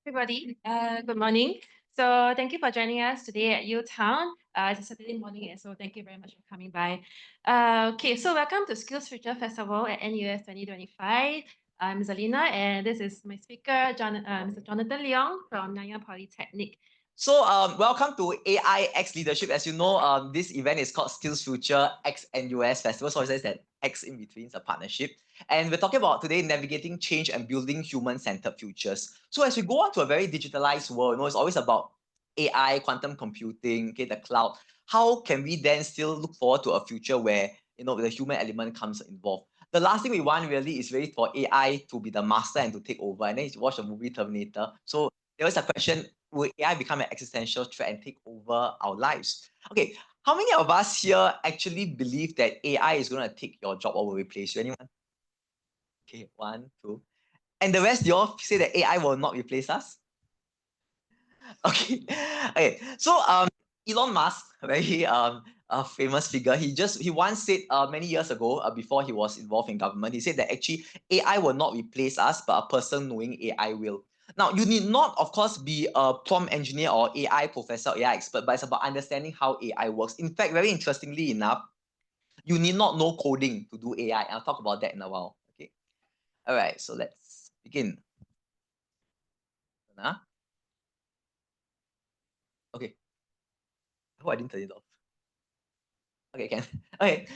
everybody. Good morning. So thank you for joining us today at UTown. It's a Saturday morning, so thank you very much for coming by. Okay, so welcome to Skills Future Festival at NUS 2025. I'm Zalina, and this is my speaker, Mr. Jonathan Leong from Nanyang Polytechnic. So welcome to AI X Leadership. As you know, this event is called Skills Future X NUS Festival. So it says that X in between is a partnership. And we're talking about today navigating change and building human-centered futures. So as we go on to a very digitalized world, it's always about AI, quantum computing, okay, the cloud. How can we then still look forward to a future where the human element comes involved? The last thing we want really is really for AI to be the master and to take over. And then you watch the movie Terminator. So there was a question, will AI become an existential threat and take over our lives? Okay, how many of us here actually believe that AI is going to take your job or will replace you? Anyone? Okay, 1, 2. And the rest, you all say that AI will not replace us? Okay. Okay. So Elon Musk, a very famous figure, he once said many years ago, before he was involved in government, he said that actually AI will not replace us, but a person knowing AI will. Now, you need not, of course, be a prompt engineer or AI professor, AI expert, but it's about understanding how AI works. In fact, very interestingly enough, you need not know coding to do AI. I'll talk about that in a while. Okay. All right. So let's begin. Okay. Oh, I didn't turn it off. Okay, can. Okay.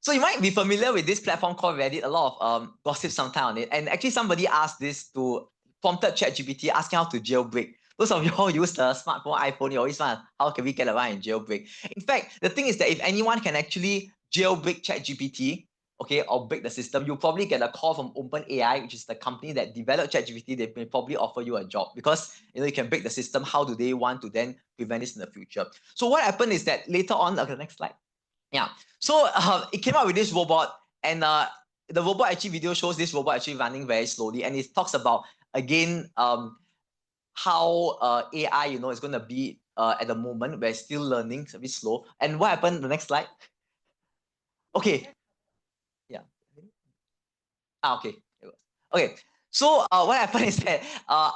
So you might be familiar with this platform called Reddit. A lot of gossip sometimes on it. And actually somebody asked this to prompted ChatGPT asking how to jailbreak. Those of you who use the smartphone, iPhone, you always want, how can we get around and jailbreak? In fact, the thing is that if anyone can actually jailbreak ChatGPT, okay, or break the system, you'll probably get a call from OpenAI, which is the company that developed ChatGPT. They may probably offer you a job because you can break the system. How do they want to then prevent this in the future? So what happened is that later on, okay, next slide. Yeah. So it came out with this robot, and the robot actually video shows this robot actually running very slowly, and it talks about again how AI is going to be at the moment we're still learning, it's a bit slow. And what happened? The next slide. Okay. Yeah. Okay. Okay. So what happened is that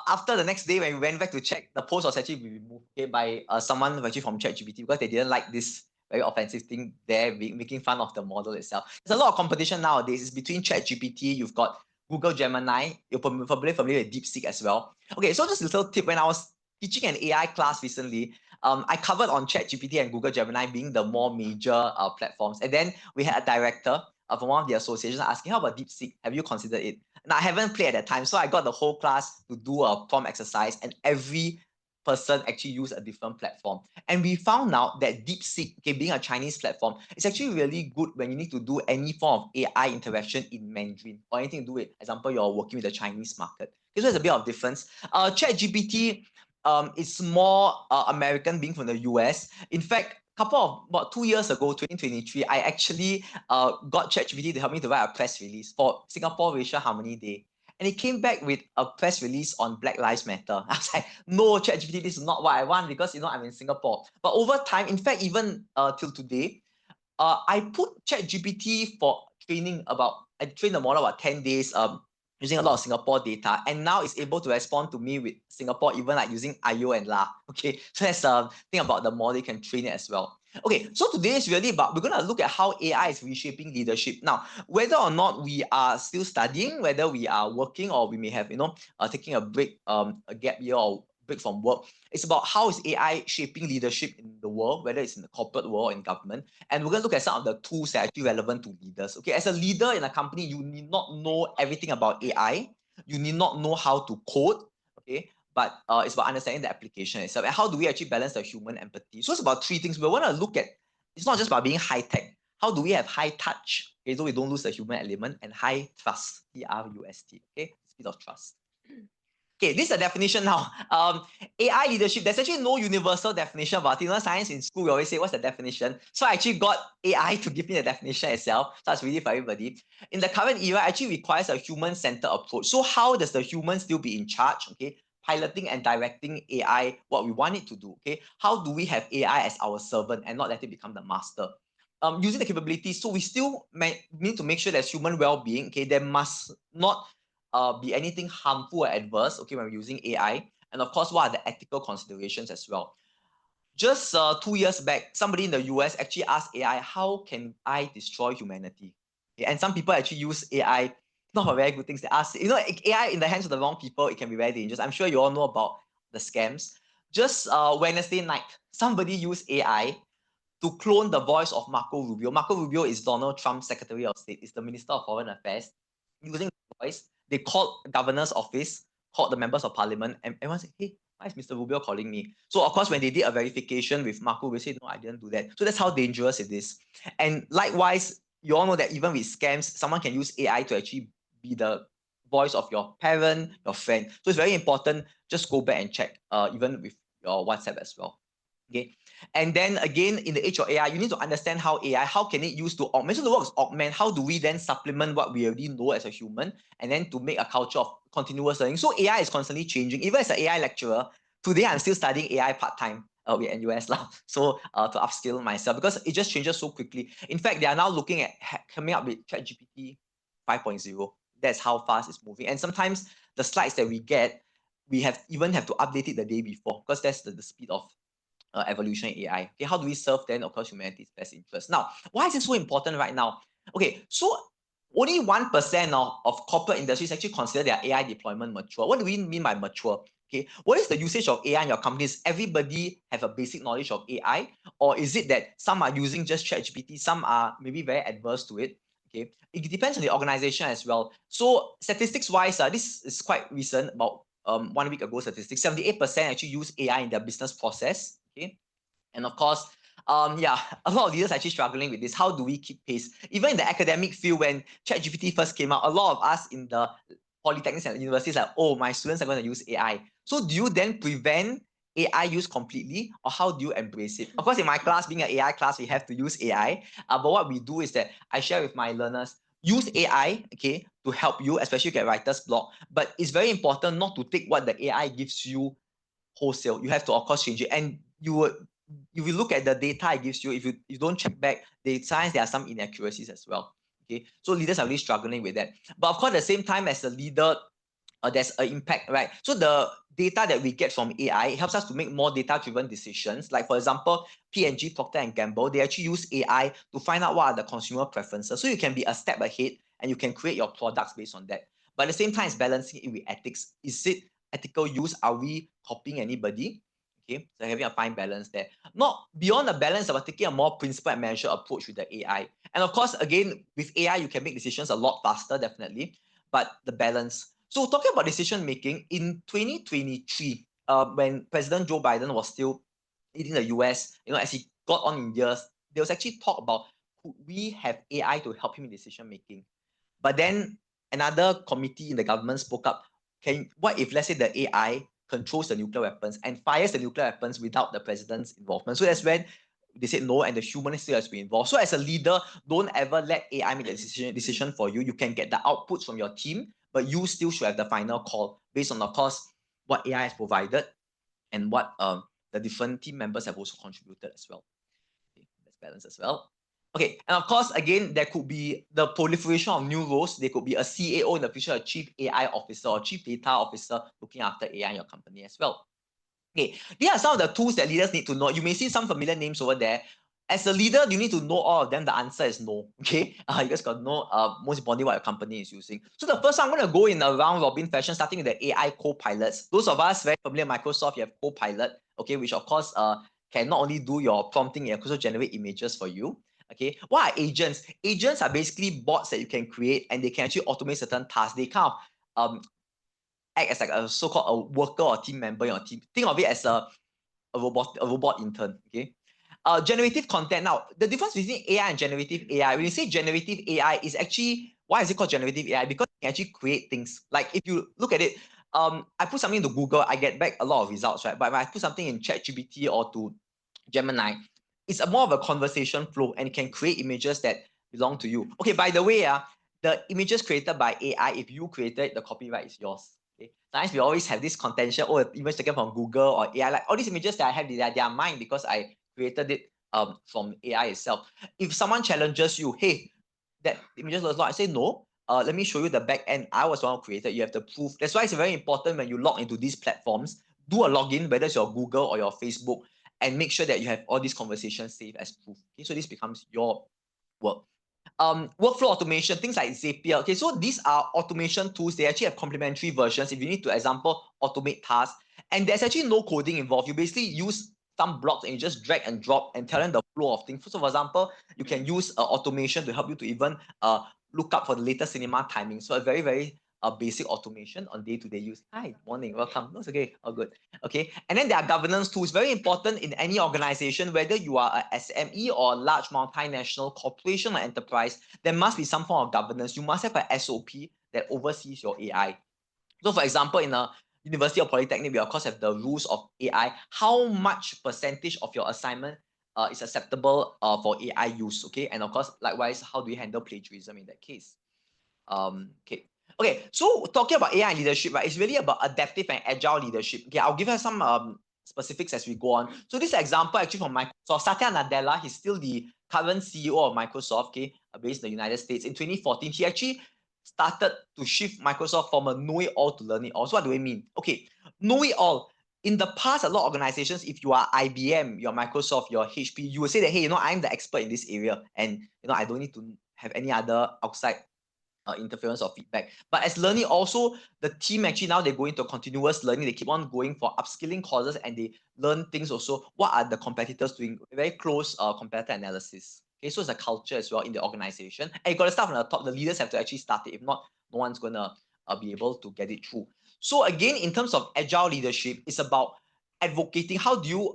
after the next day when we went back to check, the post was actually removed by someone actually from ChatGPT because they didn't like this very offensive thing there, making fun of the model itself. There's a lot of competition nowadays. It's between ChatGPT, you've got Google Gemini, you're probably familiar with DeepSeek as well. Okay, so just a little tip, when I was teaching an AI class recently, I covered on ChatGPT and Google Gemini being the more major platforms. And then we had a director from one of the associations asking, how about DeepSeek? Have you considered it? And I haven't played at that time, so I got the whole class to do a prompt exercise, and every person actually used a different platform. And we found out that DeepSeek, okay, being a Chinese platform, is actually really good when you need to do any form of AI interaction in Mandarin or anything to do with, example, you're working with the Chinese market. Okay, so there's a bit of difference. ChatGPT is more American, being from the US. In fact, about 2 years ago, 2023, I actually got ChatGPT to help me to write a press release for Singapore Racial Harmony Day. And it came back with a press release on Black Lives Matter. I was like, no, ChatGPT, this is not what I want because, I'm in Singapore. But over time, in fact, even till today, I put ChatGPT for training I trained the model about 10 days using a lot of Singapore data, and now it's able to respond to me with Singapore, even like using IO and La. Okay, so that's a thing about the model, you can train it as well. Okay, so today is really about, we're going to look at how AI is reshaping leadership. Now, whether or not we are still studying, whether we are working, or we may have, taking a break, a gap year or break from work, it's about how is AI shaping leadership in the world, whether it's in the corporate world or in government. And we're going to look at some of the tools that are actually relevant to leaders. Okay, as a leader in a company, you need not know everything about AI. You need not know how to code. Okay, but it's about understanding the application itself. And how do we actually balance the human empathy? So it's about 3 things. We want to look at, it's not just about being high tech. How do we have high touch, okay, so we don't lose the human element, and high trust, TRUST, okay, speed of trust. Okay, this is a definition now. AI leadership, there's actually no universal definition about it. Science in school, we always say, what's the definition? So I actually got AI to give me the definition itself. So that's really for everybody. In the current era, actually requires a human-centered approach. So how does the human still be in charge, okay? Piloting and directing AI, what we want it to do, okay? How do we have AI as our servant and not let it become the master? Using the capabilities, so we still need to make sure there's human well-being, okay? There must not be anything harmful or adverse, okay, when we're using AI. And of course, what are the ethical considerations as well? Just 2 years back, somebody in the US actually asked AI, how can I destroy humanity? Okay, and some people actually use AI not for very good things. They ask, AI in the hands of the wrong people, it can be very dangerous. I'm sure you all know about the scams. Just Wednesday night, somebody used AI to clone the voice of Marco Rubio. Marco Rubio is Donald Trump's Secretary of State, is the Minister of Foreign Affairs. Using the voice, they called the governor's office, called the members of parliament, and everyone said, hey, why is Mr. Rubio calling me? So of course, when they did a verification with Marco Rubio, said, no, I didn't do that. So that's how dangerous it is. And likewise, you all know that even with scams, someone can use AI to actually be the voice of your parent, your friend. So it's very important, just go back and check, even with your WhatsApp as well. Okay, and then again, in the age of AI, you need to understand how AI, how can it use to augment? So the word is augment. How do we then supplement what we already know as a human, and then to make a culture of continuous learning? So AI is constantly changing. Even as an AI lecturer, today I'm still studying AI part-time with NUS now. So to upskill myself, because it just changes so quickly. In fact, they are now looking at coming up with ChatGPT 5.0. That's how fast it's moving. And sometimes the slides that we get, we even have to update it the day before, because that's the speed of evolution in AI. Okay, how do we serve then, of course, humanity's best interest? Now, why is it so important right now? Okay, so only 1% of corporate industries actually consider their AI deployment mature. What do we mean by mature? Okay, what is the usage of AI in your companies? Everybody have a basic knowledge of AI, or is it that some are using just ChatGPT, some are maybe very adverse to it? Okay, it depends on the organization as well. So statistics wise, this is quite recent, about 1 week ago statistics, 78% actually use AI in their business process. Okay, and of course, yeah, a lot of leaders are actually struggling with this. How do we keep pace? Even in the academic field, when ChatGPT first came out, a lot of us in the polytechnics and universities are like, oh, my students are going to use AI. So do you then prevent AI use completely, or how do you embrace it? Of course, in my class, being an AI class, we have to use AI. But what we do is that I share with my learners, use AI, okay, to help you, especially if you get writer's block. But it's very important not to take what the AI gives you wholesale. You have to, of course, change it. And if you look at the data it gives you, if you don't check back the science, there are some inaccuracies as well. Okay, so leaders are really struggling with that. But of course, at the same time, as a leader, there's an impact, right? So the data that we get from AI helps us to make more data-driven decisions. Like for example, P&G, Procter & Gamble, they actually use AI to find out what are the consumer preferences. So you can be a step ahead and you can create your products based on that. But at the same time, it's balancing it with ethics. Is it ethical use? Are we copying anybody? Okay, so having a fine balance there. Not beyond the balance, but taking a more principle and measure approach with the AI. And of course, again, with AI, you can make decisions a lot faster, definitely. But the balance. So talking about decision making, in 2023, when President Joe Biden was still leading the US, as he got on in years, there was actually talk about, could we have AI to help him in decision making? But then another committee in the government spoke up. What if, let's say, the AI controls the nuclear weapons and fires the nuclear weapons without the president's involvement? So that's when they said no, and the human still has to be involved. So as a leader, don't ever let AI make the decision for you. You can get the outputs from your team, but you still should have the final call based on, of course, what AI has provided and what the different team members have also contributed as well. Okay, let's balance as well. Okay, and of course, again, there could be the proliferation of new roles. There could be a CAO in the future, a Chief AI Officer or Chief Data Officer looking after AI in your company as well. Okay, these are some of the tools that leaders need to know. You may see some familiar names over there. As a leader, you need to know all of them. The answer is no. Okay, you guys got to know most importantly what your company is using. So the first one, I'm going to go in a round robin fashion, starting with the AI co-pilots. Those of us very familiar with Microsoft, you have Copilot, okay, which of course can not only do your prompting, it can also generate images for you. Okay, what are agents? Agents are basically bots that you can create, and they can actually automate certain tasks. They kind of act as like a so-called a worker or team member in your team. Think of it as a robot intern. Okay. Generative content. Now, the difference between AI and generative AI, when you say generative AI, is actually, why is it called generative AI? Because it can actually create things. Like if you look at it, I put something into Google, I get back a lot of results, right? But when I put something in ChatGPT or to Gemini, it's a more of a conversation flow, and it can create images that belong to you. Okay, by the way, the images created by AI, if you created, the copyright is yours. Okay, sometimes we always have this contention, oh, image taken from Google or AI, like all these images that I have, they are mine because I created it from AI itself. If someone challenges you, hey, that images was not, I say no. Let me show you the back end. I was the one who created. You have the proof. That's why it's very important when you log into these platforms. do a login, whether it's your Google or your Facebook, and make sure that you have all these conversations saved as proof. Okay, so this becomes your work. Workflow automation, things like Zapier. Okay, so these are automation tools. They actually have complementary versions. If you need to, example, automate tasks, and there's actually no coding involved. You basically use some blocks and you just drag and drop and tell them the flow of things. So for example, you can use automation to help you to even look up for the latest cinema timing. So a very basic automation on day-to-day use. Hi, morning, welcome. No, it's okay, all good. Okay, and then there are governance tools, very important in any organization, whether you are a SME or a large multinational corporation or enterprise, there must be some form of governance. You must have an SOP that oversees your AI. So for example, in a university or polytechnic, we of course have the rules of AI. How much percentage of your assignment is acceptable for AI use, okay? And of course, likewise, how do you handle plagiarism in that case? Okay, so talking about AI and leadership, right, it's really about adaptive and agile leadership. Okay, I'll give you some specifics as we go on. So this example actually from Microsoft, Satya Nadella, he's still the current CEO of Microsoft, okay, based in the United States. In 2014, he actually started to shift Microsoft from a know-it-all to learn-it-all. So what do I mean? Okay, know-it-all. In the past, a lot of organizations, if you are IBM, you're Microsoft, you're HP, you will say that, hey, I'm the expert in this area, and I don't need to have any other outside interference or feedback. But as learning, also the team actually now they go into continuous learning. They keep on going for upskilling courses and they learn things also. What are the competitors doing? Very close competitor analysis. Okay, so it's a culture as well in the organization. And you got to start from the top. The leaders have to actually start it. If not, no one's gonna be able to get it through. So again, in terms of agile leadership, it's about advocating. How do you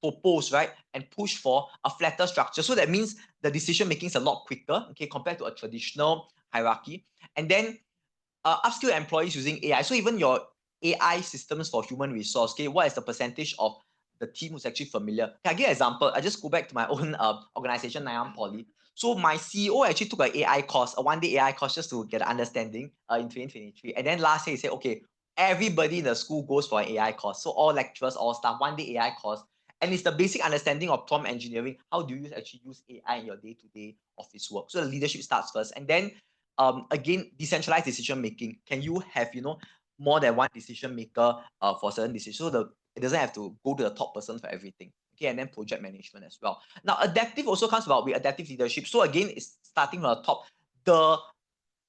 propose, right, and push for a flatter structure? So that means the decision making is a lot quicker, okay, compared to a traditional hierarchy. And then upskill employees using AI. So even your AI systems for human resource, okay, what is the percentage of the team who's actually familiar? Can I give an example? I just go back to my own organization, Nanyang Poly. So my CEO actually took an AI course, a one-day AI course, just to get an understanding in 2023. And then last year he said, okay, everybody in the school goes for an AI course. So all lecturers, all staff, one-day AI course. And it's the basic understanding of prompt engineering. How do you actually use AI in your day-to-day office work? So the leadership starts first. And then again, decentralized decision making. Can you have more than one decision maker for certain decisions? So it doesn't have to go to the top person for everything. Okay, and then project management as well. Now, adaptive also comes about with adaptive leadership. So again, it's starting from the top. The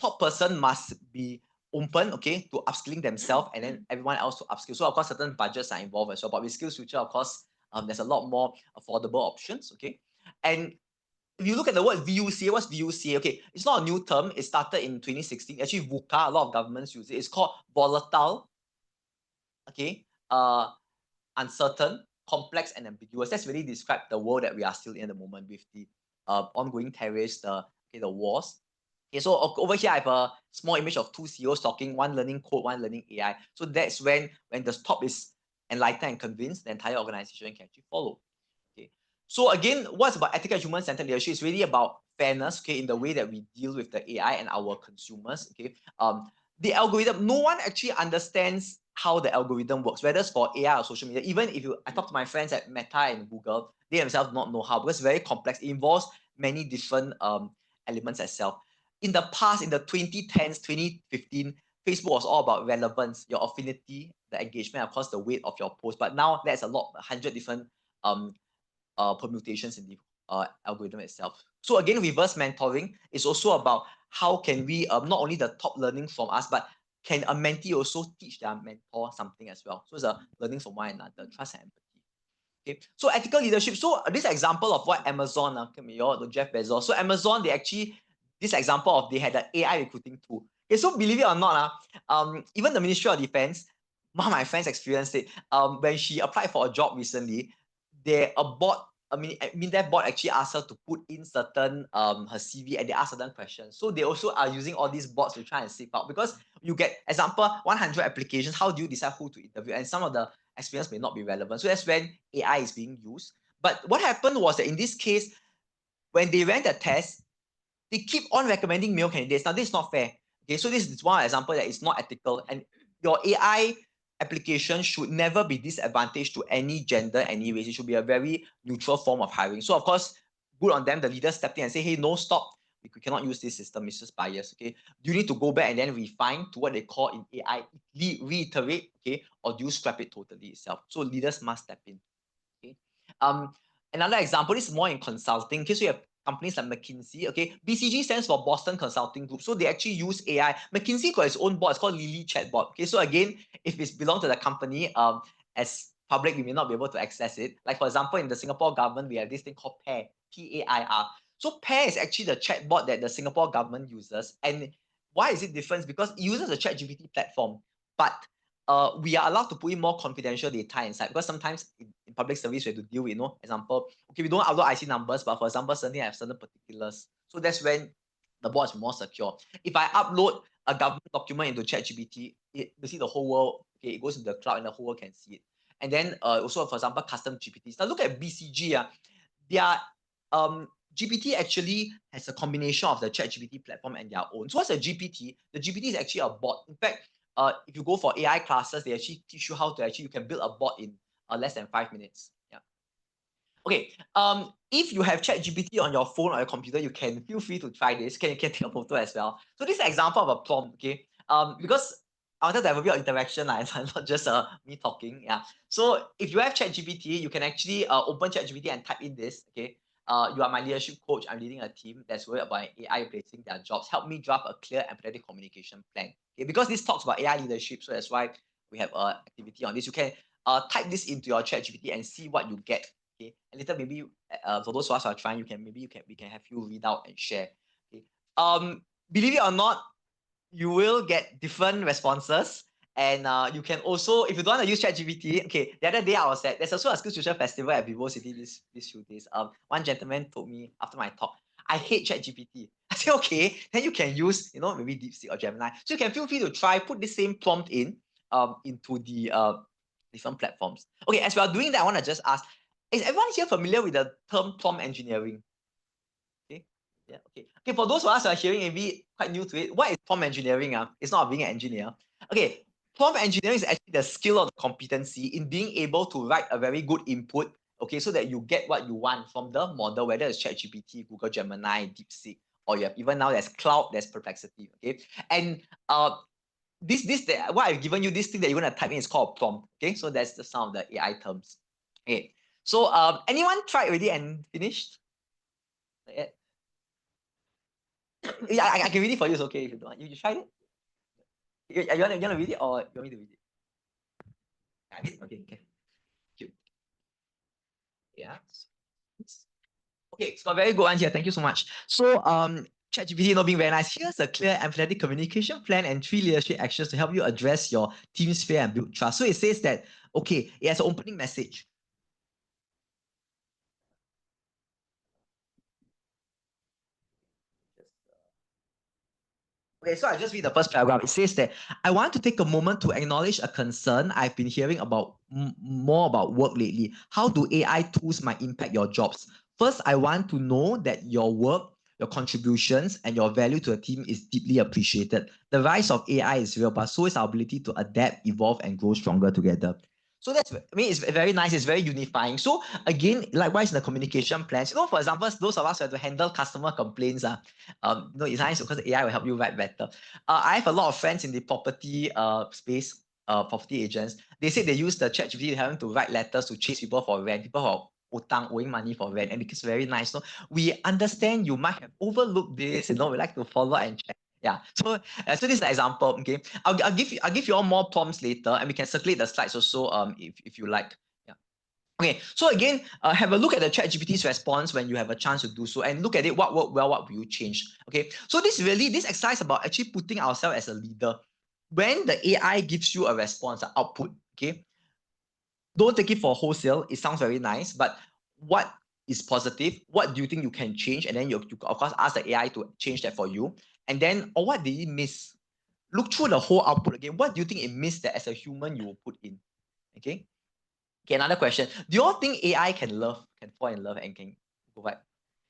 top person must be open, okay, to upskilling themselves and then everyone else to upskill. So of course, certain budgets are involved as well. But with SkillsFuture, of course, there's a lot more affordable options, okay. And if you look at the word VUCA, what's VUCA? Okay, it's not a new term. It started in 2016. Actually, VUCA, a lot of governments use it. It's called volatile, okay, uncertain, complex, and ambiguous. That's really described the world that we are still in at the moment with the ongoing terrorists, the wars. Okay, so over here I have a small image of two CEOs talking, one learning code, one learning AI. So that's when the top is enlightened and convinced, the entire organization can actually follow. Okay. So again, what's about ethical human-centered leadership? It's really about fairness, okay, in the way that we deal with the AI and our consumers. Okay. The algorithm, no one actually understands how the algorithm works, whether it's for AI or social media. Even if I talk to my friends at Meta and Google, they themselves do not know how, because it's very complex. It involves many different elements itself. In the past, in the 2010s, 2015, Facebook was all about relevance, your affinity, the engagement, of course, the weight of your post. But now there's 100 different permutations in the algorithm itself. So again, reverse mentoring is also about how can we not only the top learning from us, but can a mentee also teach their mentor something as well? So it's a learning from one another, trust and empathy. Okay, so ethical leadership. So this example of what Amazon, Jeff Bezos. So Amazon, they actually, this example of they had an AI recruiting tool. Okay, so believe it or not, even the Ministry of Defense, one of my friends experienced it. When she applied for a job recently, a bot, that bot actually asked her to put in certain her CV and they ask certain questions. So they also are using all these bots to try and sift out, because you get example 100 applications. How do you decide who to interview? And some of the experience may not be relevant. So that's when AI is being used. But what happened was that in this case, when they ran the test, they keep on recommending male candidates. Now this is not fair. Okay, so this is one example that is not ethical, and your AI application should never be disadvantaged to any gender, any race. It should be a very neutral form of hiring. So of course, good on them. The leader stepped in and say, hey, no, stop. we cannot use this system, it's just biased, okay? Do you need to go back and then refine to what they call in AI, reiterate, okay? Or do you scrap it totally itself? So leaders must step in, okay? Another example is more in consulting. Okay, so you have companies like McKinsey, okay? BCG stands for Boston Consulting Group. So they actually use AI. McKinsey got its own bot, it's called Lily Chatbot. Okay, so again, if it's belong to the company, as public, we may not be able to access it. Like for example, in the Singapore government, we have this thing called PAIR, P-A-I-R. So PAIR is actually the chatbot that the Singapore government uses. And why is it different? Because it uses the ChatGPT platform, but we are allowed to put in more confidential data inside, because sometimes in public service we have to deal with, example, okay, we don't upload IC numbers, but for example, certainly I have certain particulars. So that's when the bot is more secure. If I upload a government document into ChatGPT, basically the whole world, okay, it goes into the cloud and the whole world can see it. And then also, for example, custom GPTs. Now look at BCG. Their GPT actually has a combination of the ChatGPT platform and their own. So what's a GPT? The GPT is actually a bot. In fact, if you go for AI classes, they actually teach you how to you can build a bot in less than 5 minutes. Yeah. Okay. If you have ChatGPT on your phone or your computer, you can feel free to try this. You can take a photo as well. So this is an example of a prompt. Okay. Because I wanted to have a bit of interaction, it's not just me talking. Yeah. So if you have ChatGPT, you can actually open ChatGPT and type in this. Okay. You are my leadership coach. I'm leading a team that's worried about AI replacing their jobs. Help me draft a clear, empathetic communication plan. Okay, because this talks about AI leadership, so that's why we have activity on this. You can type this into your ChatGPT and see what you get. Okay, and later maybe for those of us who are trying, we can have you read out and share. Okay, believe it or not, you will get different responses. And you can also, if you don't want to use ChatGPT, okay, the other day I was there's also a SkillsFuture festival at Vivo City this few days. One gentleman told me after my talk, I hate ChatGPT. I said, okay, then you can use, maybe DeepSeek or Gemini. So you can feel free to put the same prompt in into the different platforms. Okay, as we are doing that, I want to just ask, is everyone here familiar with the term prompt engineering? Yeah, okay. Okay, for those of us who are hearing maybe quite new to it, what is prompt engineering? It's not being an engineer. Okay, prompt engineering is actually the skill or the competency in being able to write a very good input, okay, so that you get what you want from the model, whether it's ChatGPT, Google Gemini, DeepSeek, or you have even now there's cloud, there's Perplexity, okay? And what I've given you, this thing that you're going to type in is called a prompt, okay? So that's the some of the AI terms. Okay, so anyone tried already and finished? Yeah, I can read it for you. It's okay if you don't want. You tried it? You want to read it or you want me to read it? Okay, okay. Cute. Yeah. Okay, so a very good one here. Thank you so much. So ChatGPT not being very nice. Here's a clear, empathetic communication plan and 3 leadership actions to help you address your team's fear and build trust. So it says that, okay, it has an opening message. Okay, so I'll just read the first paragraph. It says that I want to take a moment to acknowledge a concern I've been hearing about more about work lately. How do AI tools might impact your jobs? First, I want to know that your work, your contributions, and your value to a team is deeply appreciated. The rise of AI is real, but so is our ability to adapt, evolve, and grow stronger together. So that's, I mean, it's very nice. It's very unifying. So again, likewise in the communication plans, for example, those of us who have to handle customer complaints, it's nice because AI will help you write better. I have a lot of friends in the property space, property agents. They say they use the ChatGPT having to write letters to chase people for rent, people who are owing money for rent, and it's very nice. So we understand you might have overlooked this. We like to follow and check. Yeah. So this is an example. Okay. I'll give you all more prompts later, and we can circulate the slides also if you like. Yeah. Okay. So again, have a look at the ChatGPT's response when you have a chance to do so, and look at it. What worked well? What will you change? Okay. So this exercise about actually putting ourselves as a leader. When the AI gives you a response, an output, okay, don't take it for wholesale. It sounds very nice, but what is positive? What do you think you can change? And then you of course ask the AI to change that for you. And then, or what did it miss? Look through the whole output again. What do you think it missed that as a human you will put in? Okay. Okay, another question. Do you all think AI can fall in love and can provide?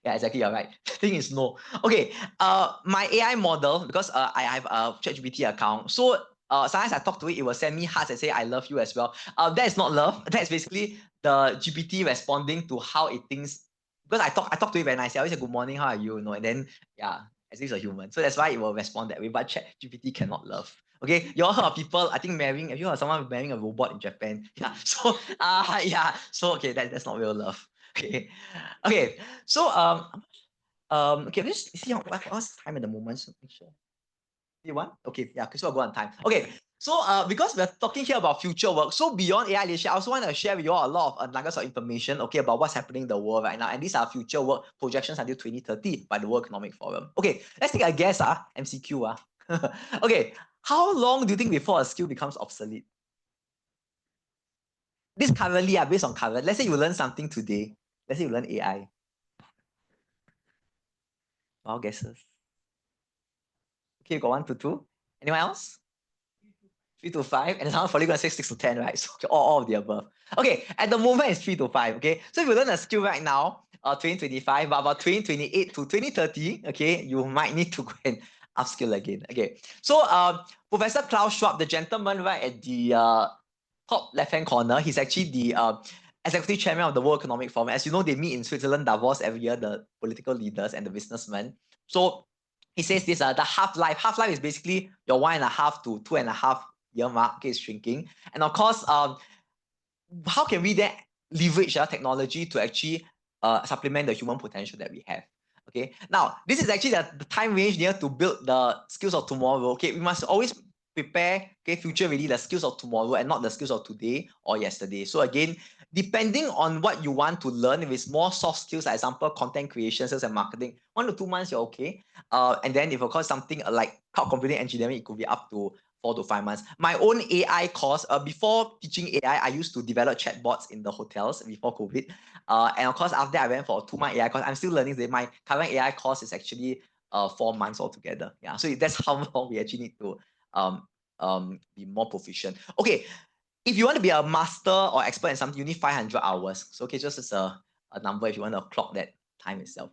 Yeah, exactly. You're right. The thing is no. Okay. My AI model, because I have a ChatGPT account, so sometimes I talk to it, it will send me hearts and say I love you as well. That is not love. That is basically the GPT responding to how it thinks because I talk to it very nicely. I always say good morning, how are you? You know, and then yeah, as if it's a human. So that's why it will respond that way. But ChatGPT cannot love. Okay, you all heard of people, I think marrying, have you heard of someone marrying a robot in Japan? Yeah. So yeah. So okay, that's not real love. Okay. Okay. So okay, let's see what's time at the moment. So make sure. You want? Okay, yeah, because we'll go on time. Okay, so because we're talking here about future work, so beyond AI leadership, I also want to share with you all a lot of nuggets of information, okay, about what's happening in the world right now. And these are future work projections until 2030 by the World Economic Forum. Okay, let's take a guess, MCQ. Okay, how long do you think before a skill becomes obsolete? This currently, based on current, let's say you learn something today, let's say you learn AI. Wild guesses. Okay, you got 1 to 2. Anyone else? 3 to 5, and someone's probably going to say 6 to 10, right? So all of the above. Okay, at the moment it's 3 to 5, okay? So if you learn a skill right now, 2025, but about 2028 to 2030, okay, you might need to go and upskill again, okay? So Professor Klaus Schwab, the gentleman right at the top left-hand corner, he's actually the executive chairman of the World Economic Forum. As you know, they meet in Switzerland, Davos every year, the political leaders and the businessmen. So he says this, the half-life is basically your 1.5 to 2.5 year mark is shrinking. And of course, how can we then leverage technology to actually supplement the human potential that we have? Okay, now this is actually the time range near to build the skills of tomorrow. Okay, we must always prepare, okay, future ready, the skills of tomorrow and not the skills of today or yesterday. So again, depending on what you want to learn, if it's more soft skills, for example, content creation, sales and marketing, 1 to 2 months, you're okay. And then if of course something like cloud computing engineering, it could be up to 4 to 5 months. My own AI course, before teaching AI, I used to develop chatbots in the hotels before COVID. And of course, after I went for a 2-month AI course, I'm still learning. My current AI course is actually 4 months altogether. Yeah, so that's how long we actually need to be more proficient. Okay, if you want to be a master or expert in something, you need 500 hours. So okay, just as a number if you want to clock that time itself.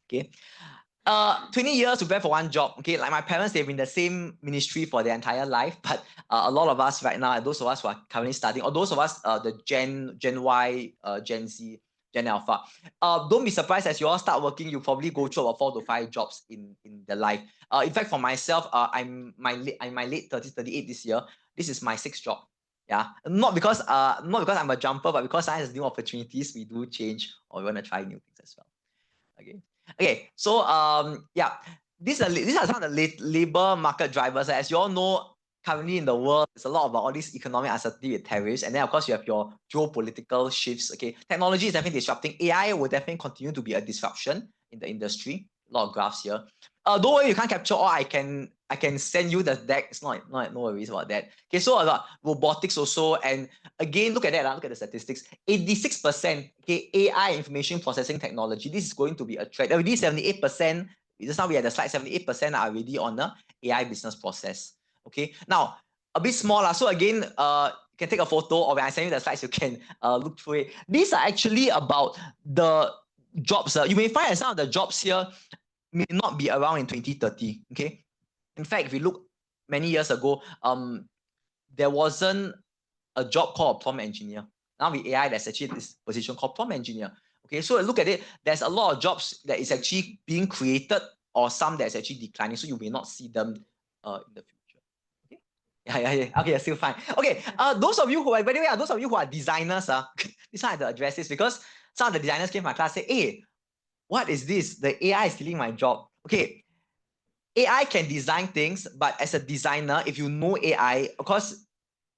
Okay. 20 years to prepare for one job. Okay, like my parents, they've been in the same ministry for their entire life, but a lot of us right now, those of us who are currently studying, or those of us, the Gen Y, Gen Z, Gen Alpha, don't be surprised as you all start working, you probably go through about 4 to 5 jobs in the life. In fact, for myself, I'm in my late 30s, 38 this year. This is my 6th job. Yeah, not because I'm a jumper, but because I have new opportunities, we do change or we want to try new things as well. Okay, so yeah, these are some of the labor market drivers. As you all know, currently in the world, there's a lot about all these economic uncertainty with tariffs, and then of course you have your geopolitical shifts. Okay, technology is definitely disrupting. AI will definitely continue to be a disruption in the industry. A lot of graphs here. Don't worry, you can't capture all. I can send you the deck. It's not no worries about that. Okay, so a lot robotics also, and again, look at that. Look at the statistics. 86%. Okay, AI information processing technology. This is going to be a trend. Already 78%. Just now we had the slide. 78% are already on the AI business process. Okay, now a bit smaller. So again, you can take a photo, or when I send you the slides, you can look through it. These are actually about the jobs. You may find that some of the jobs here may not be around in 2030. Okay, in fact, if you look many years ago, there wasn't a job called a prompt engineer. Now with AI, there's actually this position called prompt engineer. Okay, so look at it. There's a lot of jobs that is actually being created, or some that's actually declining. So you may not see them in the future. Okay. Yeah. Okay, still fine. Okay. Those of you who are, by the way, those of you who are designers, this one I have to address this because some of the designers came to my class and say, hey, what is this? The AI is stealing my job. Okay. AI can design things, but as a designer, if you know AI, of course,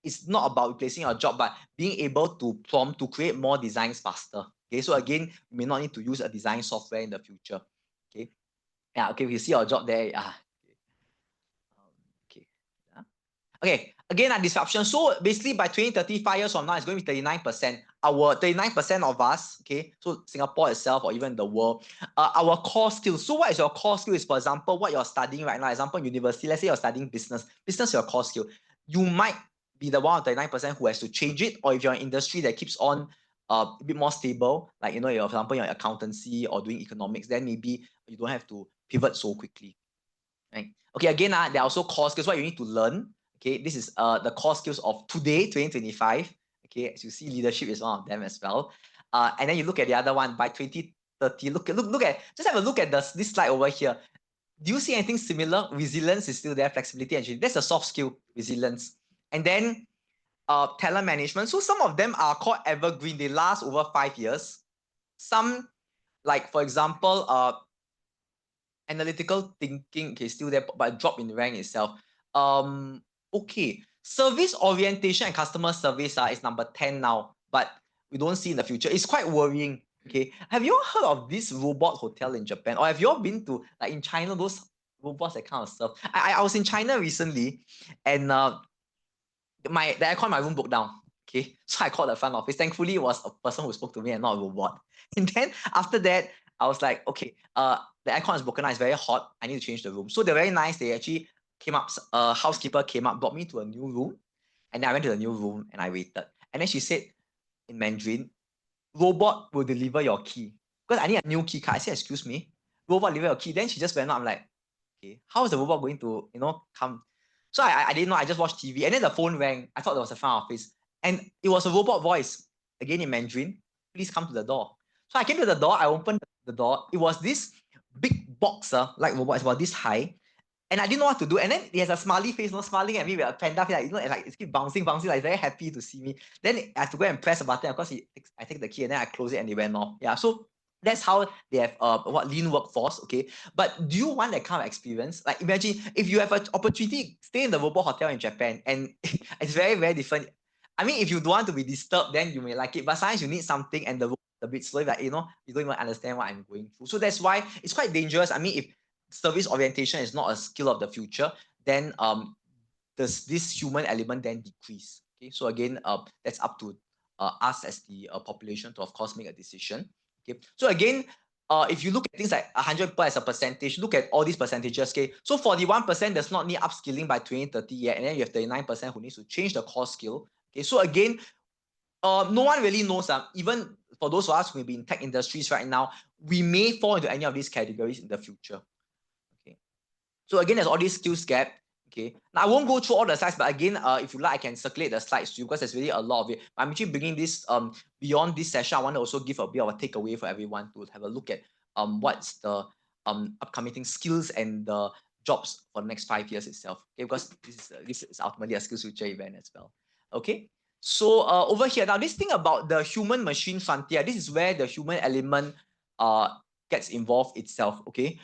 it's not about replacing your job, but being able to prompt to create more designs faster. Okay, so again, you may not need to use a design software in the future. Okay, yeah, okay, we see your job there. Okay. Okay, again, a disruption. So basically by 2035 years from now, it's going to be 39%. Our 39% of us, okay, so Singapore itself or even the world, our core skills. So what is your core skill? Is, for example, what you're studying right now, example, university, let's say you're studying business. Business is your core skill. You might be the one of 39% who has to change it, or if you're in industry that keeps on a bit more stable, like, you know, for example, your accountancy or doing economics, then maybe you don't have to pivot so quickly. Right? Okay, again, there are also core skills, what you need to learn. Okay, this is the core skills of today, 2025. Okay, as you see, leadership is one of them as well. And then you look at the other one, by 2030, 30. Just have a look at this slide over here. Do you see anything similar? Resilience is still there, flexibility, agility. That's a soft skill, resilience. And then talent management. So some of them are called evergreen. They last over 5 years. Some, like for example, analytical thinking, okay, still there, but drop in rank itself. Okay, service orientation and customer service is number 10 now, but we don't see in the future. It's quite worrying. Okay, have you all heard of this robot hotel in Japan, or have you all been to, like in China, those robots that kind of stuff? I was in China recently, and the aircon in my room broke down. Okay, so I called the front office. Thankfully, it was a person who spoke to me and not a robot. And then after that, I was like, okay, the aircon is broken now, it's very hot, I need to change the room. So they're very nice. They actually came up, housekeeper came up, brought me to a new room, and then I went to the new room and I waited. And then she said in Mandarin, robot will deliver your key. Because I need a new key card. I said, excuse me, robot deliver your key. Then she just went up. I'm like, okay, how is the robot going to, come? So I didn't know, I just watched TV. And then the phone rang. I thought there was a front office. And it was a robot voice, again in Mandarin, please come to the door. So I came to the door, I opened the door. It was this big box, like robot, it's about this high. And I didn't know what to do. And then he has a smiley face, smiling at me with a panda face, like it keeps bouncing, like very happy to see me. Then I have to go and press a button. Of course, I take the key and then I close it and it went off. Yeah, so that's how they have lean workforce. Okay, but do you want that kind of experience? Like imagine if you have an opportunity, stay in the robot hotel in Japan, and it's very, very different. I mean, if you don't want to be disturbed, then you may like it. But sometimes you need something, and the robot is a bit slow. Like you don't even understand what I'm going through. So that's why it's quite dangerous. I mean, if service orientation is not a skill of the future, then does this human element then decrease? Okay, so again, that's up to us as the population to, of course, make a decision. Okay, so again, if you look at things like 100 people as a percentage, look at all these percentages. Okay, so 41% does not need upskilling by 2030 yet, and then you have 39% who needs to change the core skill. Okay, so again, no one really knows. Even for those of us who may be in tech industries right now, we may fall into any of these categories in the future. Okay, so again, there's all these skills gap. Okay, now I won't go through all the slides, but again, if you like, I can circulate the slides to you because there's really a lot of it. I'm actually bringing this beyond this session. I want to also give a bit of a takeaway for everyone to have a look at what's the upcoming skills and the jobs for the next 5 years itself. Okay, because this is ultimately a skills future event as well. Okay, so over here now, this thing about the human machine frontier, this is where the human element gets involved itself. Okay,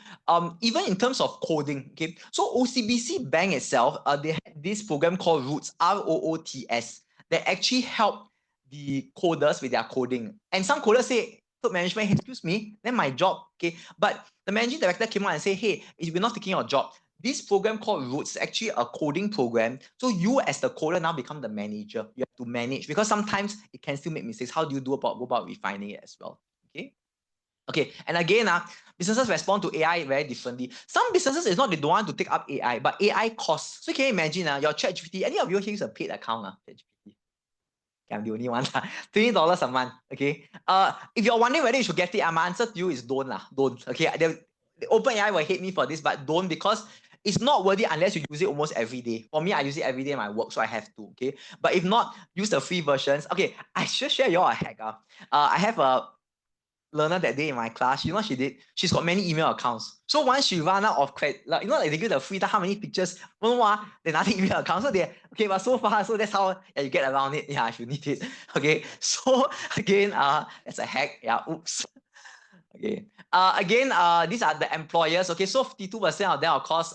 even in terms of coding. Okay, so OCBC Bank itself, they had this program called Roots, ROOTS, that actually help the coders with their coding. And some coders say, top management, hey, excuse me, then my job. Okay, but the managing director came out and say, hey, we're not taking your job. This program called Roots is actually a coding program. So you as the coder now become the manager. You have to manage because sometimes it can still make mistakes. How do you go about refining it as well? Okay. Okay, and again, businesses respond to AI very differently. Some businesses, it's not they don't want to take up AI, but AI costs. So can you imagine your ChatGPT, any of you here use a paid account, ChatGPT? Okay, I'm the only one. $20 a month. Okay. If you're wondering whether you should get it, my answer to you is don't. Don't. Okay. The OpenAI will hate me for this, but don't, because it's not worth it unless you use it almost every day. For me, I use it every day in my work, so I have to. Okay. But if not, use the free versions. Okay, I should share you all a hack. I have a learner that day in my class. You know what she did? She's got many email accounts. So once she ran out of credit, like, like they give the free, how many pictures? Then nothing email account. So they okay, but so far, so that's how you get around it. Yeah, if you need it. Okay. So again, that's a hack. Yeah, oops. Okay. Again, these are the employers. Okay, so 52% of them, of course,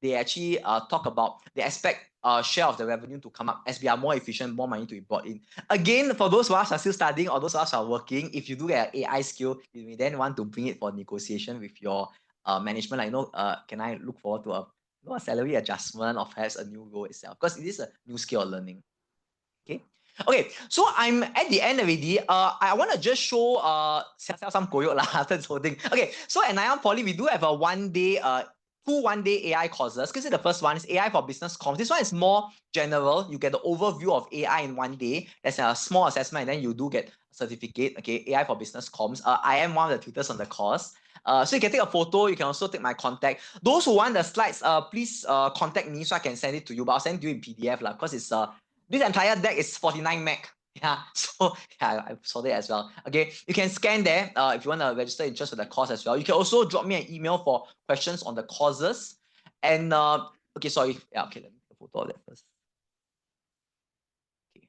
they actually talk about they expect share of the revenue to come up as we are more efficient, more money to be brought in. Again, for those of us who are still studying or those of us who are working, if you do get an AI skill, you may then want to bring it for negotiation with your management. Like, can I look forward to a salary adjustment or perhaps a new role itself? Because it is a new skill of learning. Okay. Okay, so I'm at the end already. I want to just show sell some koyok lah after this whole thing. Okay, so at Nanyang Poly, we do have a two one-day AI courses. Because the first one is AI for business comms. This one is more general. You get the overview of AI in one day. There's a small assessment, and then you do get a certificate. Okay, AI for business comms. I am one of the tutors on the course. So you can take a photo. You can also take my contact. Those who want the slides, please contact me so I can send it to you. But I'll send you in PDF lah, because it's this entire deck is 49 meg. Yeah, so yeah, I saw that as well. Okay, you can scan there if you want to register interest for the course as well. You can also drop me an email for questions on the courses. And okay, sorry. Yeah, okay, let me take a photo of that first. Okay,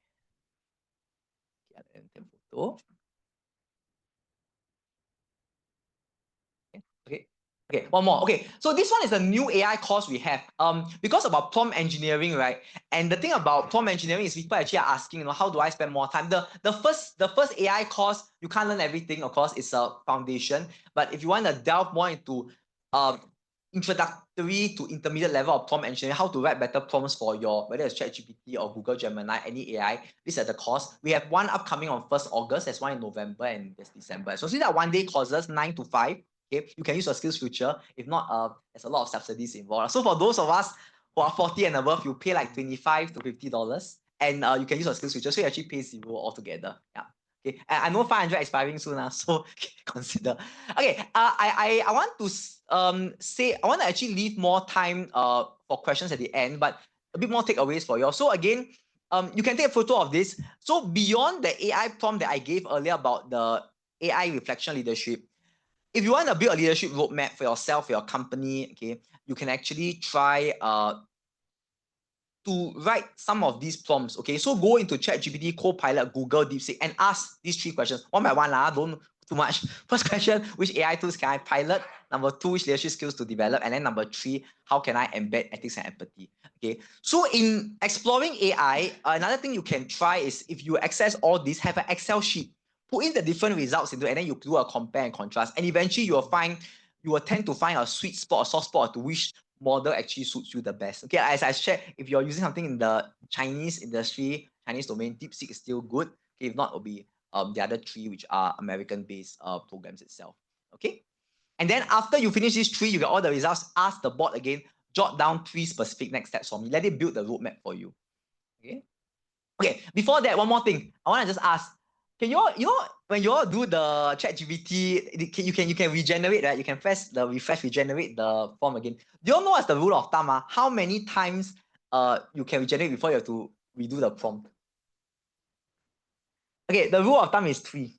yeah, let me take a photo. Okay. Okay, one more. Okay, so this one is a new AI course we have. Because about prompt engineering, right? And the thing about prompt engineering is people actually are asking, you know, how do I spend more time? The first AI course, you can't learn everything, of course, it's a foundation. But if you want to delve more into introductory to intermediate level of prompt engineering, how to write better prompts for your, whether it's ChatGPT or Google Gemini, any AI, these are the course. We have one upcoming on 1st August, there's one in November and there's December. So these are one-day courses, 9 to 5. Okay, you can use your skills future. If not, there's a lot of subsidies involved. So for those of us who are 40 and above, you pay like $25 to $50, and you can use your skills future. So you actually pay zero altogether. Yeah. Okay, I know 500 expiring soon, so consider. Okay, I want to say I want to actually leave more time for questions at the end, but a bit more takeaways for you all. So again, you can take a photo of this. So beyond the AI prompt that I gave earlier about the AI reflection leadership, if you want to build a leadership roadmap for yourself, for your company, okay, you can actually try to write some of these prompts. Okay, so go into ChatGPT, Copilot, Google, DeepSeek, and ask these 3 questions one by one. Don't too much. First question, which AI tools can I pilot? Number 2, which leadership skills to develop? And then number 3, how can I embed ethics and empathy? Okay, so in exploring AI, another thing you can try is if you access all this, have an Excel sheet, put in the different results into it, and then you do a compare and contrast. And eventually you will tend to find a sweet spot, a soft spot to which model actually suits you the best. Okay, as I shared, if you're using something in the Chinese industry, Chinese domain, DeepSeek is still good. Okay, if not, it'll be the other 3, which are American-based programs itself. Okay, and then after you finish these 3, you get all the results. Ask the bot again, jot down 3 specific next steps for me. Let it build the roadmap for you. Okay. Okay. Before that, one more thing. I want to just ask. Can you all, when you all do the ChatGPT, you can regenerate, right? You can press the refresh, regenerate the form again. Do you all know what's the rule of thumb? How many times you can regenerate before you have to redo the prompt? Okay, the rule of thumb is 3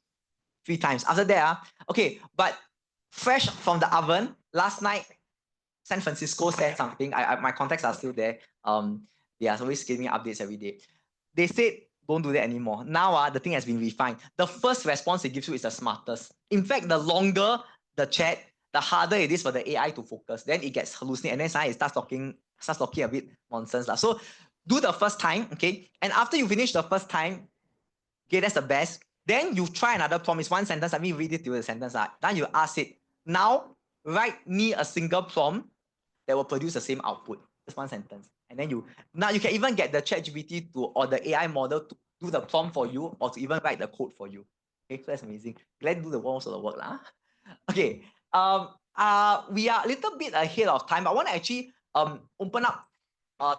times. After that, okay, but fresh from the oven, last night, San Francisco said something. My contacts are still there. They are always giving me updates every day. They said, don't do that anymore. Now, the thing has been refined. The first response it gives you is the smartest. In fact, the longer the chat, the harder it is for the AI to focus. Then it gets hallucinated, and then suddenly it starts talking a bit nonsense. So do the first time, okay? And after you finish the first time, okay, that's the best. Then you try another prompt. It's 1 sentence. Let me read it to the sentence. Then you ask it, now write me a single prompt that will produce the same output. Just 1 sentence. And then you can even get the ChatGPT to, or the AI model to do the prompt for you, or to even write the code for you. Okay, so that's amazing. Let's do the most of the work. Okay. We are a little bit ahead of time. I want to actually open up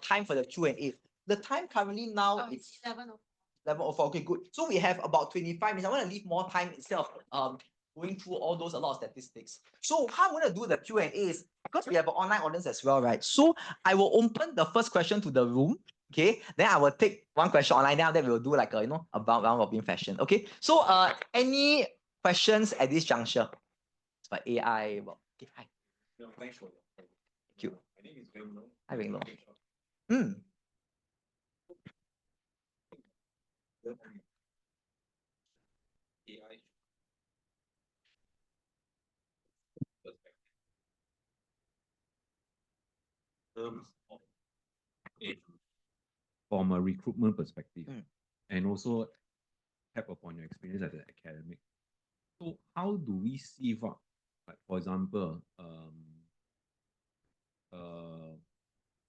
time for the Q&A. The time currently now is 11:04. Okay, good. So we have about 25 minutes. I want to leave more time instead of going through all those, a lot of statistics. So how I'm going to do the Q&A is, because we have an online audience as well, right? So I will open the first question to the room. Okay, then I will take 1 question online. Then we will do like a a round robin fashion. Okay, so any questions at this juncture? It's about AI. Okay, hi. Thanks for Thank you. My name is Leong. Hi, Leong. AI terms of it from a recruitment perspective, and also tap upon your experience as an academic. So how do we sieve up, like for example,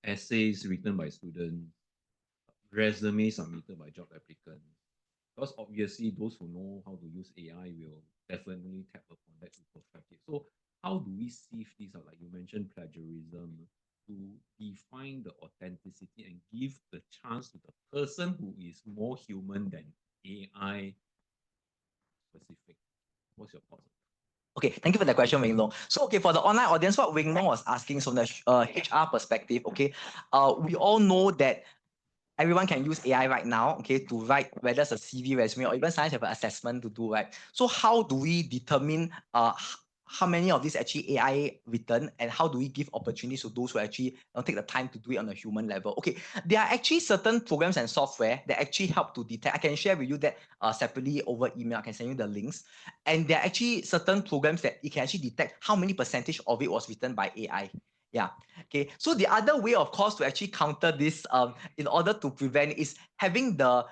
essays written by students, resumes submitted by job applicants? Because obviously those who know how to use AI will definitely tap upon that to perfect it. So how do we sieve this out? Like you mentioned plagiarism, to define the authenticity and give the chance to the person who is more human than AI specific. What's your thoughts? Okay, thank you for that question, Wing Long. So, okay, for the online audience, what Wing Long was asking from the HR perspective, okay, we all know that everyone can use AI right now, okay, to write whether it's a CV, resume, or even sometimes have an assessment to do, right? So how do we determine how many of these actually AI written, and how do we give opportunities to those who actually take the time to do it on a human level? Okay, there are actually certain programs and software that actually help to detect. I can share with you that separately over email. I can send you the links. And there are actually certain programs that it can actually detect how many percentage of it was written by AI. Yeah. Okay. So the other way, of course, to actually counter this, in order to prevent, is having the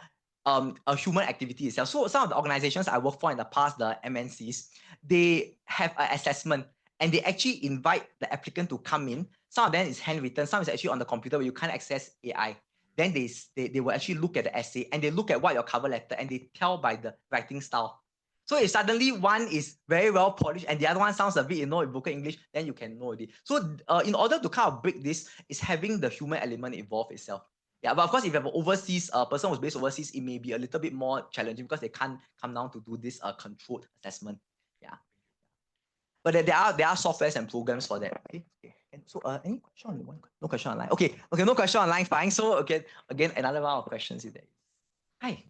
a human activity itself. So some of the organizations I worked for in the past, the MNCs, they have an assessment and they actually invite the applicant to come in. Some of them is handwritten, some is actually on the computer where you can't access AI. Then they will actually look at the essay and they look at what your cover letter and they tell by the writing style. So if suddenly one is very well polished and the other one sounds a bit, broken English, then you can know it. So in order to kind of break this, is having the human element involved itself. Yeah, but of course, if you have an overseas person who's based overseas, it may be a little bit more challenging because they can't come down to do this controlled assessment. Yeah, but there are softwares and programs for that. Okay. And so any question on one? No question online. Okay, no question online. Fine. So again, another round of questions is there. Hi.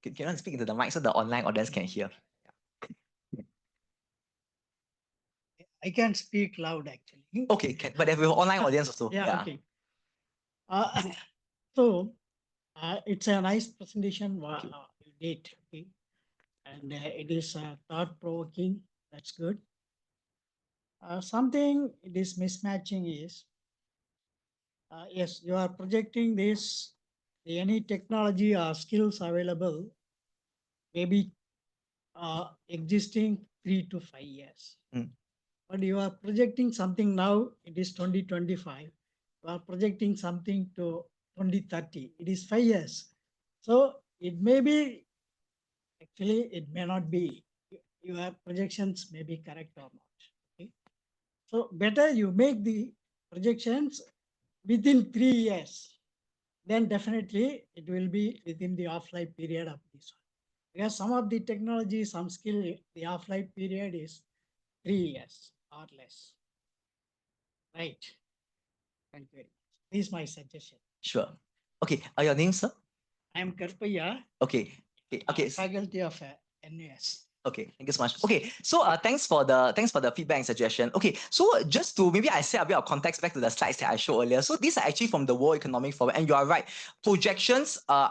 Can you speak into the mic so the online audience can hear? I can speak loud actually. Okay, but if we have online audience also. Yeah. Okay. So it's a nice presentation you did. Okay, and it is thought provoking. That's good. Something it is mismatching is yes, you are projecting this any technology or skills available maybe existing 3 to 5 years. But you are projecting something now, it is 2025. You are projecting something to 2030. It is 5 years. So it may be, actually, it may not be. Your projections may be correct or not. Okay? So better you make the projections within 3 years. Then definitely it will be within the off-life period of this one. Because some of the technology, some skill, the off-life period is 3 years or less. Right. Thank you very much. This is my suggestion. Sure. Okay. Your name, sir? I am Karpaya. Okay. Okay. Faculty of NUS. Okay, thank you so much. Okay, so thanks for the feedback and suggestion. Okay, so just to maybe I set a bit of context back to the slides that I showed earlier. So these are actually from the World Economic Forum, and you are right. Projections 5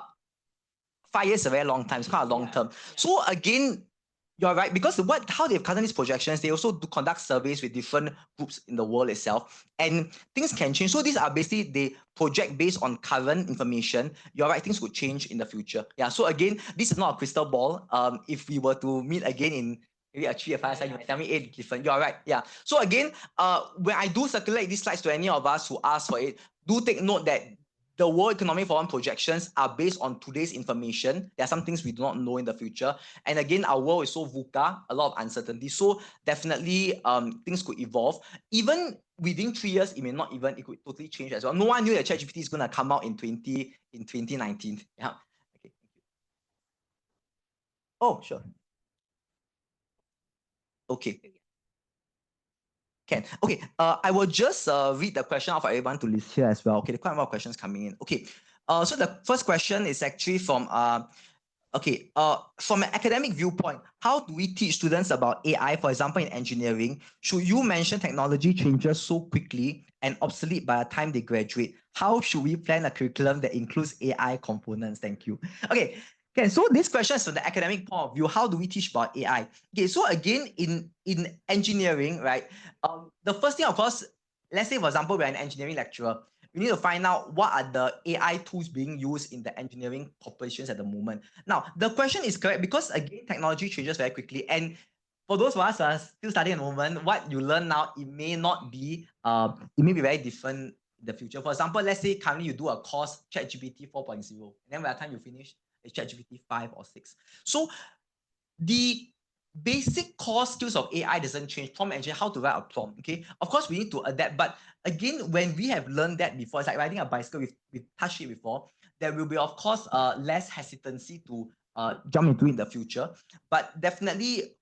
years is a very long time. It's quite a long term. So again, you're right, because how they've gotten these projections, they also do conduct surveys with different groups in the world itself, and things can change. So these are basically, they project based on current information. You're right, things could change in the future. Yeah. So again, this is not a crystal ball. If we were to meet again in maybe a 3 or 5 years, you might tell me 8 different. You're right. Yeah. So again, when I do circulate these slides to any of us who ask for it, do take note that the World Economic Forum projections are based on today's information. There are some things we do not know in the future. And again, our world is so VUCA, a lot of uncertainty. So definitely things could evolve. Even within 3 years, it could totally change as well. No one knew that ChatGPT is going to come out in 2019. Yeah. Okay. Oh, sure. Okay. Can. Okay, I will just read the question out for everyone to list here as well. Okay, there are quite a lot of questions coming in. Okay, so the first question is actually from from an academic viewpoint, how do we teach students about AI, for example, in engineering? Should you mention technology changes so quickly and obsolete by the time they graduate? How should we plan a curriculum that includes AI components? Thank you. Okay, so this question is from the academic point of view. How do we teach about AI? Okay, so again, in engineering, right? The first thing, of course, let's say, for example, we're an engineering lecturer. We need to find out what are the AI tools being used in the engineering populations at the moment. Now, the question is correct because, again, technology changes very quickly. And for those of us who are still studying at the moment, what you learn now, it may not be, it may be very different in the future. For example, let's say currently you do a course, ChatGPT 4.0, and then by the time you finish, it's ChatGPT 5 or 6. So the basic core skills of AI doesn't change. Prompt engineering, how to write a prompt. Okay, of course we need to adapt, but again, when we have learned that before, it's like riding a bicycle. We've touched it before. There will be, of course, less hesitancy to jump into it in the future. But definitely,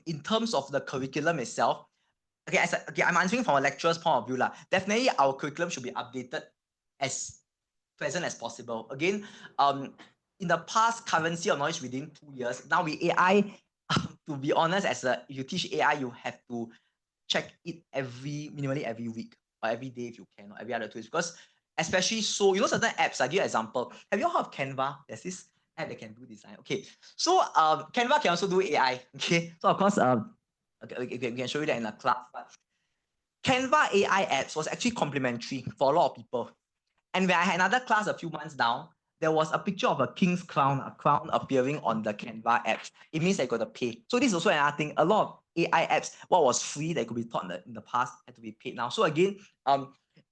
in terms of the curriculum itself, I'm answering from a lecturer's point of view lah. Definitely, our curriculum should be updated as present as possible. Again, in the past, currency of knowledge within 2 years. Now with AI, to be honest, if you teach AI, you have to check it minimally every week or every day if you can, or every other 2 days. Because especially so, certain apps, I give you an example. Have you heard of Canva? There's this app that can do design. Okay. So Canva can also do AI. Okay. So of course, okay, we can show you that in a class. But Canva AI apps was actually complimentary for a lot of people. And when I had another class a few months down, there was a picture of a king's crown, a crown appearing on the Canva app. It means they got to pay. So this is also another thing. A lot of AI apps, what was free that could be taught in the past, had to be paid now. So again,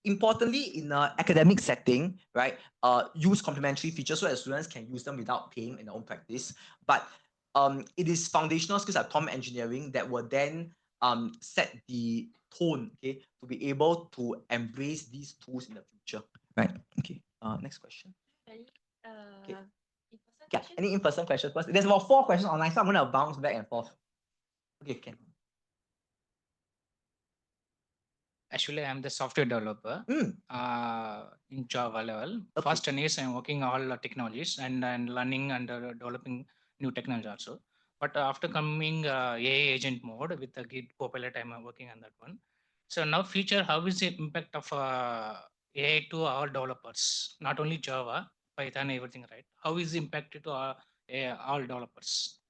importantly, in an academic setting, right, use complementary features so that students can use them without paying in their own practice. But it is foundational skills like prompt engineering that will then set the tone, okay, to be able to embrace these tools in the future. Right. Okay. Next question. Any Okay. in-person Yeah. questions? Any in-person questions first? There's about 4 questions online, so I'm gonna bounce back and forth. Okay, Ken. Actually, I'm the software developer in Java level. Okay. First 10 years, I'm working all the technologies and learning and developing new technology also. But after coming AI agent mode with the Git Copilot, I'm working on that one. So now future, how is the impact of AI to our developers? Not only Java, Python, everything, right? How is the impact to all developers?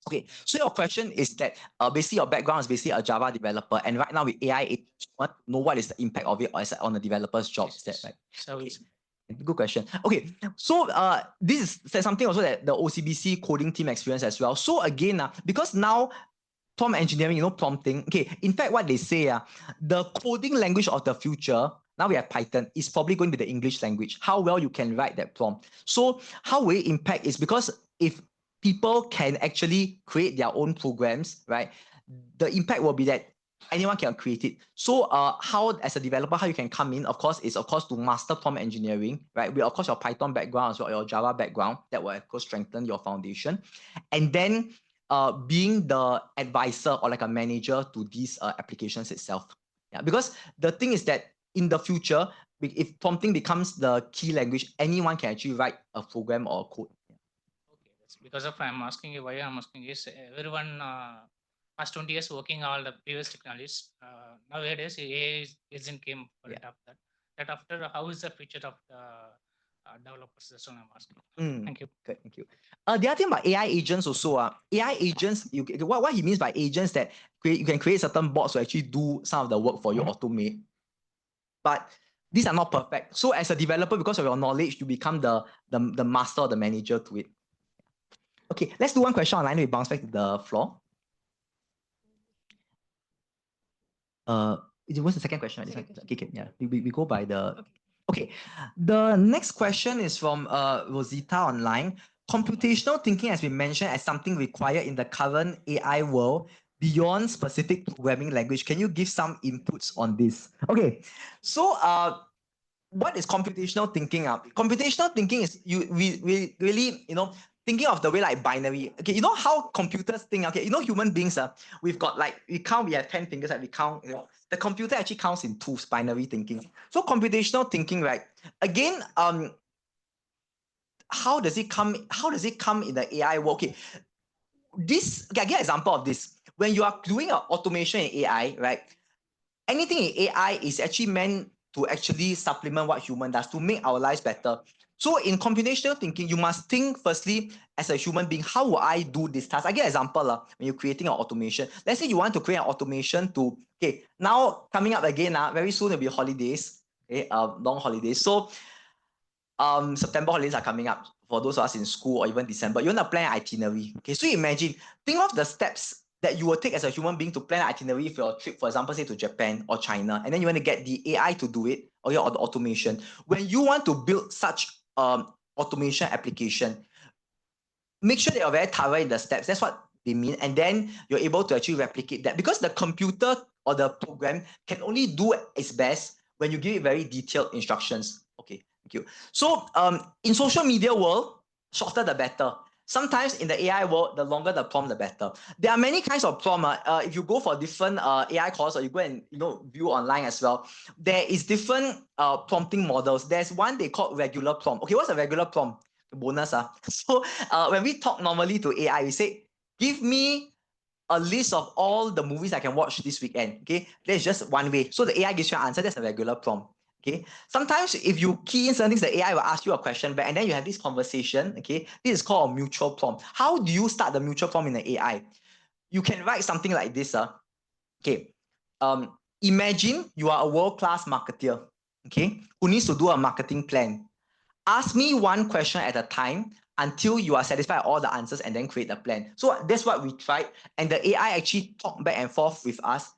Okay, so your question is that basically your background is basically a Java developer, and right now with AI, you want to know what is the impact of it on the developer's job. Is that right? So okay. Good question. Okay, so this is something also that the OCBC coding team experienced as well. So again, because now prompt engineering, prompting. Okay, in fact, what they say, the coding language of the future, now we have Python, is probably going to be the English language. How well you can write that prompt. So how will it impact is because if people can actually create their own programs, right? The impact will be that anyone can create it. So how, as a developer, how you can come in, of course, is of course to master prompt engineering, right? With of course your Python background as well, your Java background, that will of course strengthen your foundation. And then being the advisor or like a manager to these applications itself. Yeah, because the thing is that in the future, if prompting becomes the key language, anyone can actually write a program or a code. Okay, that's because of I'm asking you why I'm asking is everyone past 20 years working all the previous technologies. Nowadays AI isn't came for Yeah. top that. That after how is the future of the developers? That's what I'm asking. Thank you. Good, thank you. The other thing about AI agents also, AI agents, what he means by agents that you can create certain bots to actually do some of the work for you, automate. But these are not perfect. So as a developer, because of your knowledge, you become the master or the manager to it. Okay, let's do one question online. We bounce back to the floor. What's the second question? Okay, yeah, we go by the. Okay, the next question is from Rosita online. Computational thinking has been mentioned as something required in the current AI world beyond specific programming language. Can you give some inputs on this? Okay, so what is computational thinking? Computational thinking is we really thinking of the way like binary. Okay, you know how computers think. Okay, human beings we've got like we have 10 fingers that we count. The computer actually counts in twos, binary thinking. So computational thinking, right? Again, how does it come in the AI world? Okay, I get an example of this. When you are doing an automation in AI, right? Anything in AI is actually meant to actually supplement what human does to make our lives better. So in computational thinking, you must think firstly as a human being, how will I do this task? I give an example when you're creating an automation. Let's say you want to create an automation to, okay, now coming up again, very soon it'll be holidays, okay, long holidays. So September holidays are coming up for those of us in school or even December. You want to plan an itinerary. Okay, so imagine, think of the steps that you will take as a human being to plan an itinerary for your trip, for example, say to Japan or China, and then you want to get the AI to do it or the automation. When you want to build such automation application, make sure that you're very thorough in the steps. That's what they mean. And then you're able to actually replicate that because the computer or the program can only do its best when you give it very detailed instructions. Okay, thank you. So in social media world, shorter the better. sometimes in the AI world, the longer the prompt, the better. There are many kinds of prompt. If you go for different AI course, or you go and view online as well, there is different prompting models. There's one they call regular prompt. Okay, what's a regular prompt? The bonus. So when we talk normally to AI, we say, give me a list of all the movies I can watch this weekend. Okay, there's just one way. So the AI gives you an answer. That's a regular prompt. Okay, sometimes if you key in certain things, the AI will ask you a question back, and then you have this conversation. Okay, this is called a mutual prompt. How do you start the mutual prompt in the AI? You can write something like this. Okay, imagine you are a world-class marketer, okay, who needs to do a marketing plan. Ask me one question at a time until you are satisfied with all the answers, and then create a plan. So that's what we tried, and the AI actually talked back and forth with us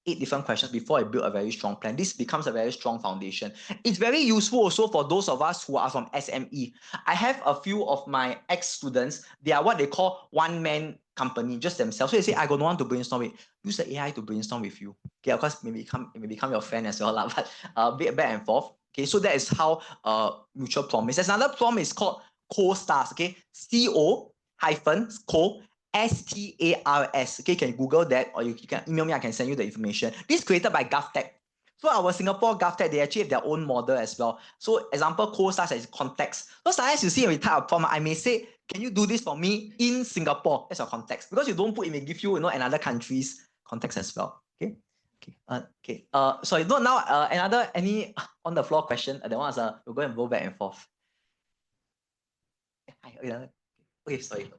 eight different questions before it built a very strong plan. This becomes a very strong foundation. It's very useful also for those of us who are from SME. I have a few of my ex-students. They are what they call one-man company, just themselves. So they say, I got no one to brainstorm with. Use the AI to brainstorm with you. Okay, of course, maybe become your friend as well, but back and forth. Okay, so that is how mutual prompt is. There's another prompt is called co-stars. Okay, co-stars. Okay, you can Google that, or you can email me. I can send you the information. This is created by GovTech. So our Singapore GovTech, they actually have their own model as well. So example, co-stars as context. So sometimes you see when we type a prompt, I may say, can you do this for me in Singapore? That's your context. Because you don't put, it may give you, another country's context as well. Okay. Sorry. No, now any on the floor question? That one is we'll go and go back and forth. Okay, sorry.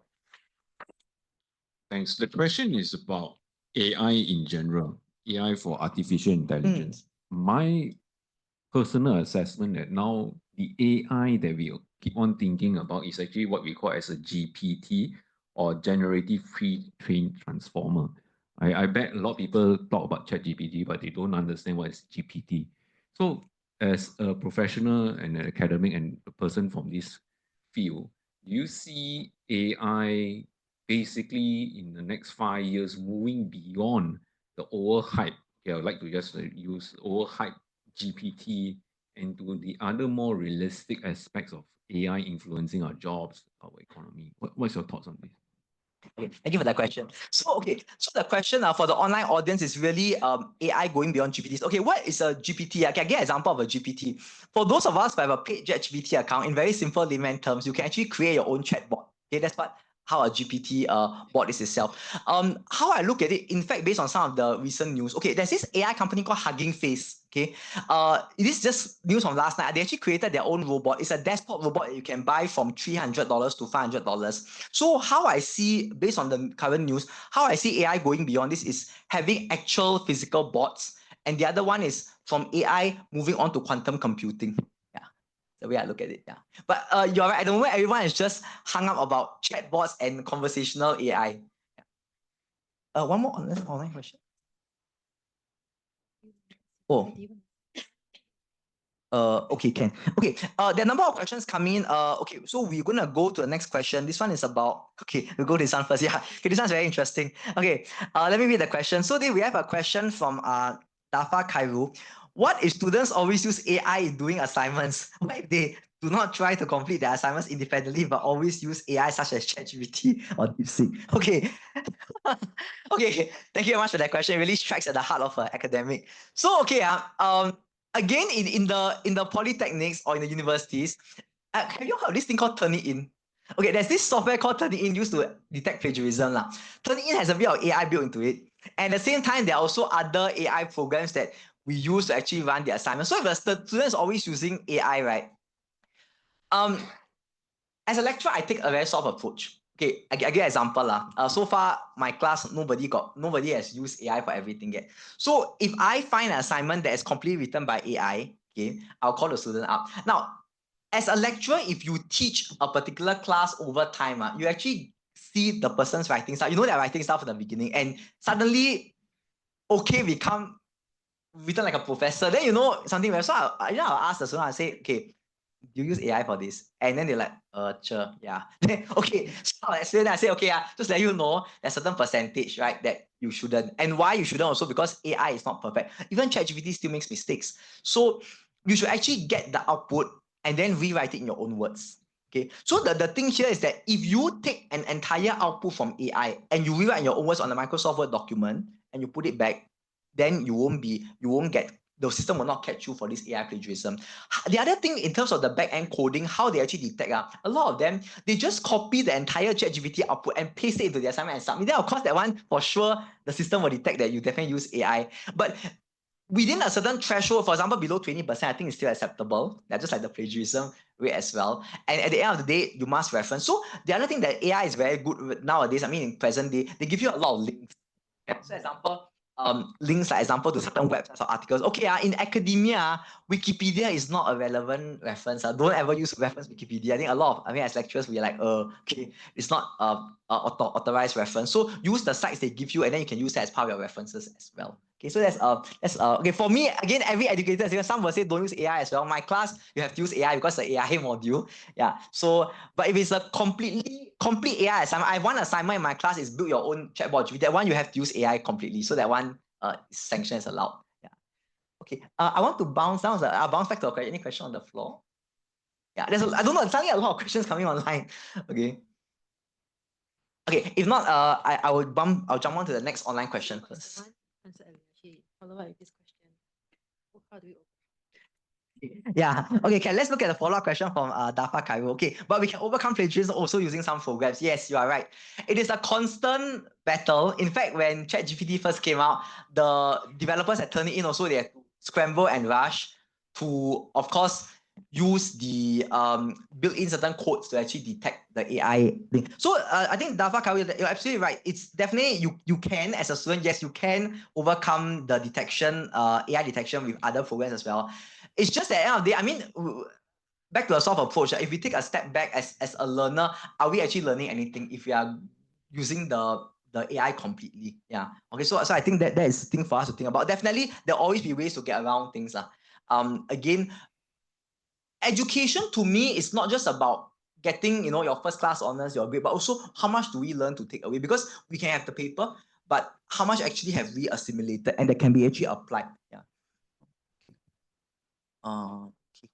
Thanks. The question is about AI in general, AI for artificial intelligence. My personal assessment that now the AI that we keep on thinking about is actually what we call as a GPT, or generative pre-trained transformer. I bet a lot of people talk about ChatGPT, but they don't understand what is GPT. So as a professional and an academic and a person from this field, do you see AI basically in the next 5 years moving beyond the overhype? Okay, I would like to just use overhype GPT and to the other more realistic aspects of AI influencing our jobs, our economy. What's your thoughts on this? Okay, thank you for that question. So the question for the online audience is really AI going beyond GPTs. Okay, what is a GPT? I can get an example of a GPT. For those of us who have a paid GPT account, in very simple layman terms, you can actually create your own chatbot. Okay, that's how a GPT bot is itself. How I look at it, in fact, based on some of the recent news. Okay, there's this AI company called Hugging Face. Okay, this is just news from last night. They actually created their own robot. It's a desktop robot that you can buy from $300 to $500. So how I see, based on the current news, how I see AI going beyond this is having actual physical bots, and the other one is from AI moving on to quantum computing. The way I look at it, But you're right. At the moment, everyone is just hung up about chatbots and conversational AI. One more online question. Oh. Okay, can. Okay, there are a number of questions coming in. Okay, so we're gonna go to the next question. This one is about, okay, we'll go to this one first. Yeah, okay, this one's very interesting. Okay, let me read the question. So then we have a question from Dafa Kairu. What if students always use AI in doing assignments? What if they do not try to complete their assignments independently, but always use AI such as ChatGPT or DeepSeek? Okay. Okay, thank you very much for that question. It really strikes at the heart of an academic. So, okay, again, in the polytechnics or in the universities, have you heard of this thing called Turnitin? Okay, there's this software called Turnitin used to detect plagiarism. Turnitin has a bit of AI built into it. And at the same time, there are also other AI programs that we use to actually run the assignment. So if the student is always using AI, right? As a lecturer, I take a very soft approach. Okay, I give an example. So far, my class, nobody has used AI for everything yet. So if I find an assignment that is completely written by AI, okay, I'll call the student up. Now, as a lecturer, if you teach a particular class over time, you actually see the person's writing style. You know they're writing style from the beginning, and suddenly, okay, become written like a professor. Then you know something. So I'll ask the student, I say, okay, you use AI for this? And then they're like, sure, yeah. Okay, so I'll explain. I say, okay, just let you know there's a certain percentage, right, that you shouldn't. And why you shouldn't also, because AI is not perfect. Even ChatGPT still makes mistakes. So you should actually get the output and then rewrite it in your own words. Okay, so the thing here is that if you take an entire output from AI and you rewrite in your own words on a Microsoft Word document and you put it back, then you won't get, the system will not catch you for this AI plagiarism. The other thing in terms of the back-end coding, how they actually detect, a lot of them, they just copy the entire ChatGPT output and paste it into the assignment and submit. Then of course that one, for sure, the system will detect that you definitely use AI. But within a certain threshold, for example, below 20%, I think it's still acceptable. That's just like the plagiarism rate as well. And at the end of the day, you must reference. So the other thing that AI is very good with nowadays, I mean, in present day, they give you a lot of links. So example, links like example to certain websites or articles. Okay, in academia, Wikipedia is not a relevant reference. Don't ever use reference Wikipedia. I think a lot of, as lecturers, we're like, okay, it's not authorized reference. So use the sites they give you, and then you can use that as part of your references as well. Okay, so that's okay. For me, again, every educator, some will say don't use AI as well. My class, you have to use AI because the AI module. Yeah. So, but if it's a complete AI assignment, I have one assignment in my class is build your own chatbot. That one you have to use AI completely. So that one sanction is allowed. Yeah. Okay. I want to bounce down. I'll bounce back to any question on the floor. Yeah. I don't know. Suddenly a lot of questions coming online. Okay. Okay. If not, I'll jump on to the next online question first. Follow up with this question. How do we Yeah. Okay. Let's look at the follow-up question from Dafa Cairo. Okay. But we can overcome plagiarism also using some programs. Yes, you are right. It is a constant battle. In fact, when ChatGPT first came out, the developers had turned it in also. They had to scramble and rush to, of course, use the built-in certain codes to actually detect the AI thing. So I think Dafa Cairo, you're absolutely right. It's definitely you can, as a student, yes, you can overcome the detection, AI detection with other programs as well. It's just at the end of the day, I mean, back to a soft approach, if we take a step back as a learner, are we actually learning anything if we are using the AI completely? Yeah. Okay, so I think that is the thing for us to think about. Definitely, there'll always be ways to get around things. Again, education to me is not just about getting, your first class honors, your grade, but also how much do we learn to take away? Because we can have the paper, but how much actually have we assimilated and that can be actually applied? Yeah. Okay.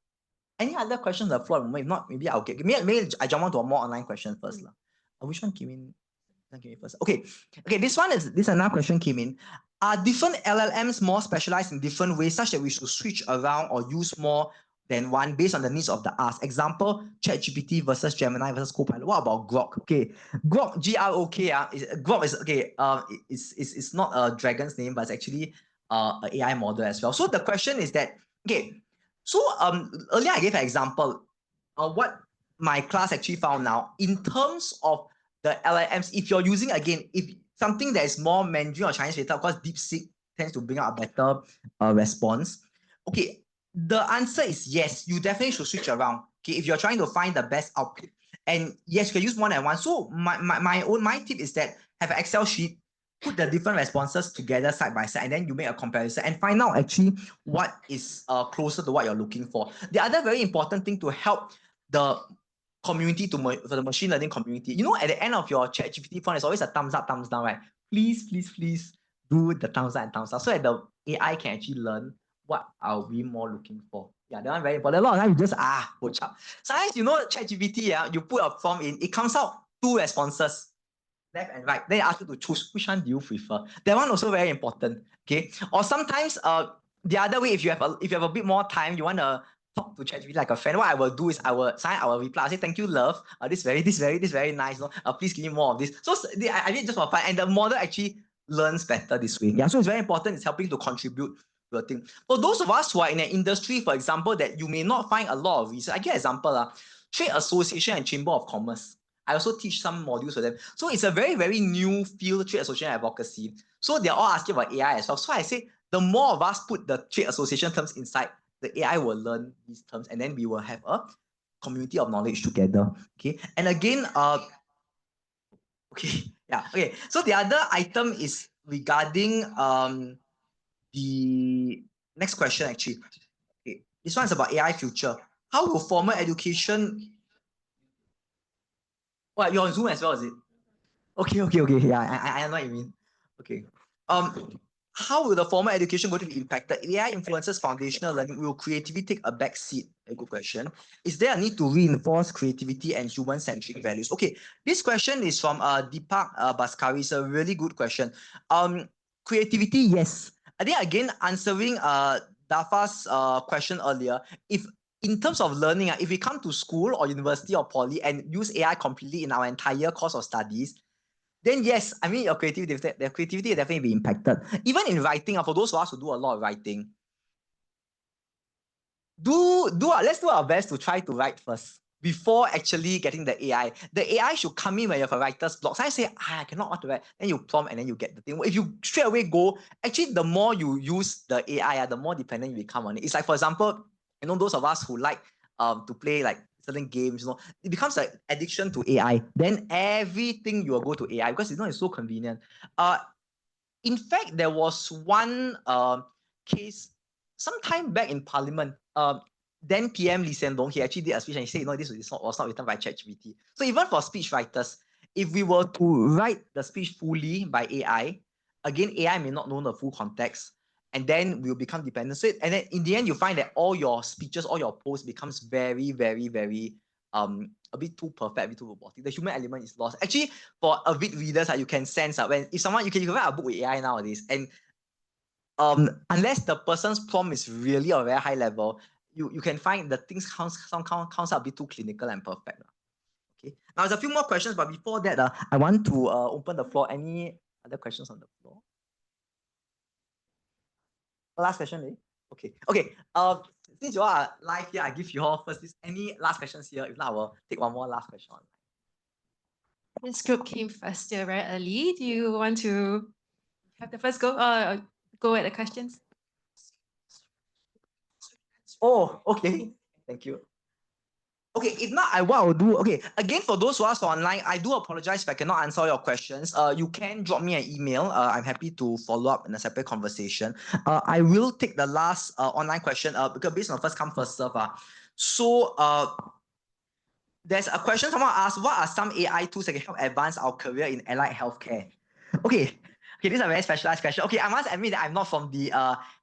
Any other questions on the floor? If not, maybe I'll get. Maybe I jump on to a more online question first. Which one came in? First. Okay. This another question came in. Are different LLMs more specialized in different ways, such that we should switch around or use more than one based on the needs of the ask? Example: ChatGPT versus Gemini versus Copilot. What about Grok? Okay, Grok, G-R-O-K. Grok is okay. It's not a dragon's name, but it's actually an AI model as well. So the question is that, okay. So earlier I gave an example of what my class actually found now in terms of the LLMs. If you're using, again, if something that is more Mandarin or Chinese related, of course, DeepSeek tends to bring out a better response. Okay, the answer is yes, you definitely should switch around. Okay, if you're trying to find the best output. And yes, you can use more than one. So my tip is that have an Excel sheet, put the different responses together side by side, and then you make a comparison and find out actually what is closer to what you're looking for. The other very important thing to help the community, for the machine learning community, at the end of your ChatGPT form, there's always a thumbs up, thumbs down, right? Please do the thumbs up and thumbs up so that the AI can actually learn what are we more looking for. Yeah, that one very important. A lot of times you just poach up. Sometimes ChatGPT, you put a form in, it comes out 2 responses, left and right. Then they ask you to choose which one do you prefer. That one also very important. Okay. Or sometimes the other way, if you have a bit more time, you want to talk to ChatGPT like a friend, what I will do is I will reply. I say, thank you, love. This very nice. Please give me more of this. So I did just for fun, and the model actually learns better this way. Yeah. So it's very important. It's helping to contribute to a thing. For those of us who are in an industry, for example, that you may not find a lot of research. I give an example. Trade Association and Chamber of Commerce. I also teach some modules for them. So it's a very, very new field, trade association advocacy. So they're all asking about AI as well. So I say, the more of us put the trade association terms inside, the AI will learn these terms, and then we will have a community of knowledge together. Okay. And again, okay. Yeah. Okay. So the other item is regarding the next question actually. Okay. This one is about AI future. How will formal education... What, you're on Zoom as well, is it? Okay. Yeah, I know what you mean. Okay. how will the formal education going to be impacted? AI influences foundational learning. Will creativity take a back seat? A good question. Is there a need to reinforce creativity and human-centric values? Okay, this question is from Deepak Baskari. It's a really good question. Creativity, yes. I think again answering Dafa's question earlier, if in terms of learning, if we come to school or university or poly and use AI completely in our entire course of studies, then yes, I mean, their creativity will definitely be impacted. Even in writing, for those of us who do a lot of writing, let's do our best to try to write first before actually getting the AI. The AI should come in when you have a writer's block. So I say, I cannot want to write. Then you prompt and then you get the thing. If you straight away go, actually, the more you use the AI, the more dependent you become on it. It's like, for example, those of us who like to play like certain games, it becomes like addiction to AI. Then everything you will go to AI because it's so convenient. In fact, there was one case sometime back in Parliament. Then PM Leong, he actually did a speech and he said, this was not written by ChatGPT. So even for speech writers, if we were to write the speech fully by AI, again, AI may not know the full context, and then we'll become dependent. So, and then in the end, you find that all your speeches, all your posts becomes very, very, very a bit too perfect, a bit too robotic. The human element is lost. Actually, for avid readers, you can sense when if someone you can write a book with AI nowadays, and unless the person's prompt is really a very high level, you can find the things counts out a bit too clinical and perfect. Okay. Now there's a few more questions, but before that, I want to open the floor. Any other questions on the floor? Last question, Lee? Okay. Okay. Since you all are live here, I give you all first. Any last questions here? If not, I will take one more last question. This group came first still very early. Do you want to have the first go at the questions? Oh, okay. Thank you. Okay, if not, what I'll do, okay, again, for those who are online, I do apologize if I cannot answer your questions. You can drop me an email. I'm happy to follow up in a separate conversation. I will take the last online question because based on first come, first serve. So, there's a question someone asked, what are some AI tools that can help advance our career in allied healthcare? Okay, this is a very specialized question. Okay, I must admit that I'm not from the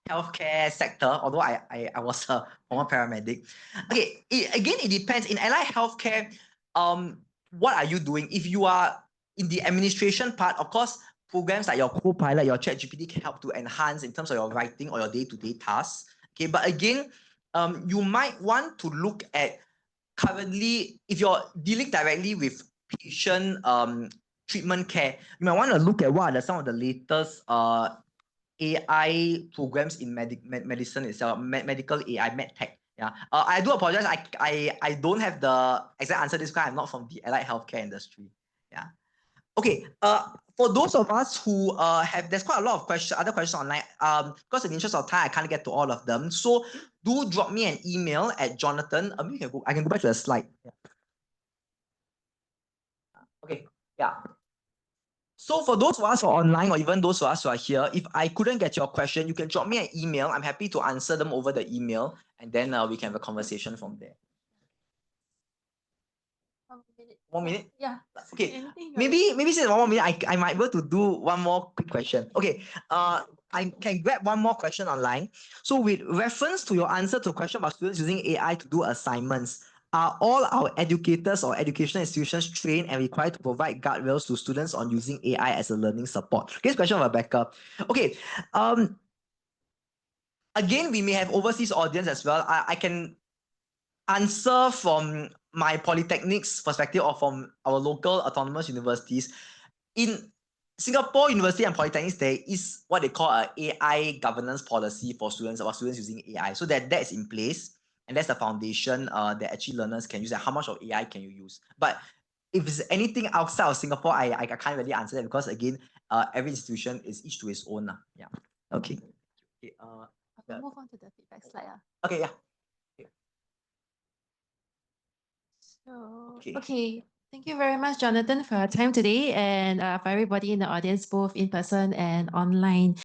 healthcare sector, although I was a former paramedic. Okay, again, it depends. In allied healthcare, what are you doing? If you are in the administration part, of course, programs like your Copilot, your ChatGPT can help to enhance in terms of your writing or your day-to-day tasks. Okay, but again, you might want to look at currently, if you're dealing directly with patient treatment care, you might want to look at what are some of the latest AI programs in medicine itself, medical AI, medtech. Yeah, I do apologize. I don't have the exact answer to this because I'm not from the allied healthcare industry. Yeah. Okay. For those of us who there's quite a lot of other questions online. Because in the interest of time, I can't get to all of them. So do drop me an email at Jonathan. I can go back to the slide. Yeah. Okay. Yeah. So for those of us who are online or even those of us who are here, if I couldn't get your question, you can drop me an email. I'm happy to answer them over the email, and then we can have a conversation from there. 1 minute? Yeah. Okay. Maybe since 1 more minute, I might be able to do one more quick question. Okay. I can grab one more question online. So with reference to your answer to question about students using AI to do assignments, are all our educators or educational institutions trained and required to provide guardrails to students on using AI as a learning support? This question from Rebecca. Okay. Again, we may have overseas audience as well. I can answer from my Polytechnic's perspective or from our local autonomous universities. In Singapore University and Polytechnics, there is what they call an AI governance policy for students about students using AI. So that's in place, and that's the foundation that actually learners can use. How much of AI can you use? But if it's anything outside of Singapore, I can't really answer that because again, every institution is each to its own. Yeah. Okay. Okay. I'll move on to the feedback slide. Okay. Yeah. So, okay. Thank you very much, Jonathan, for your time today and for everybody in the audience, both in person and online.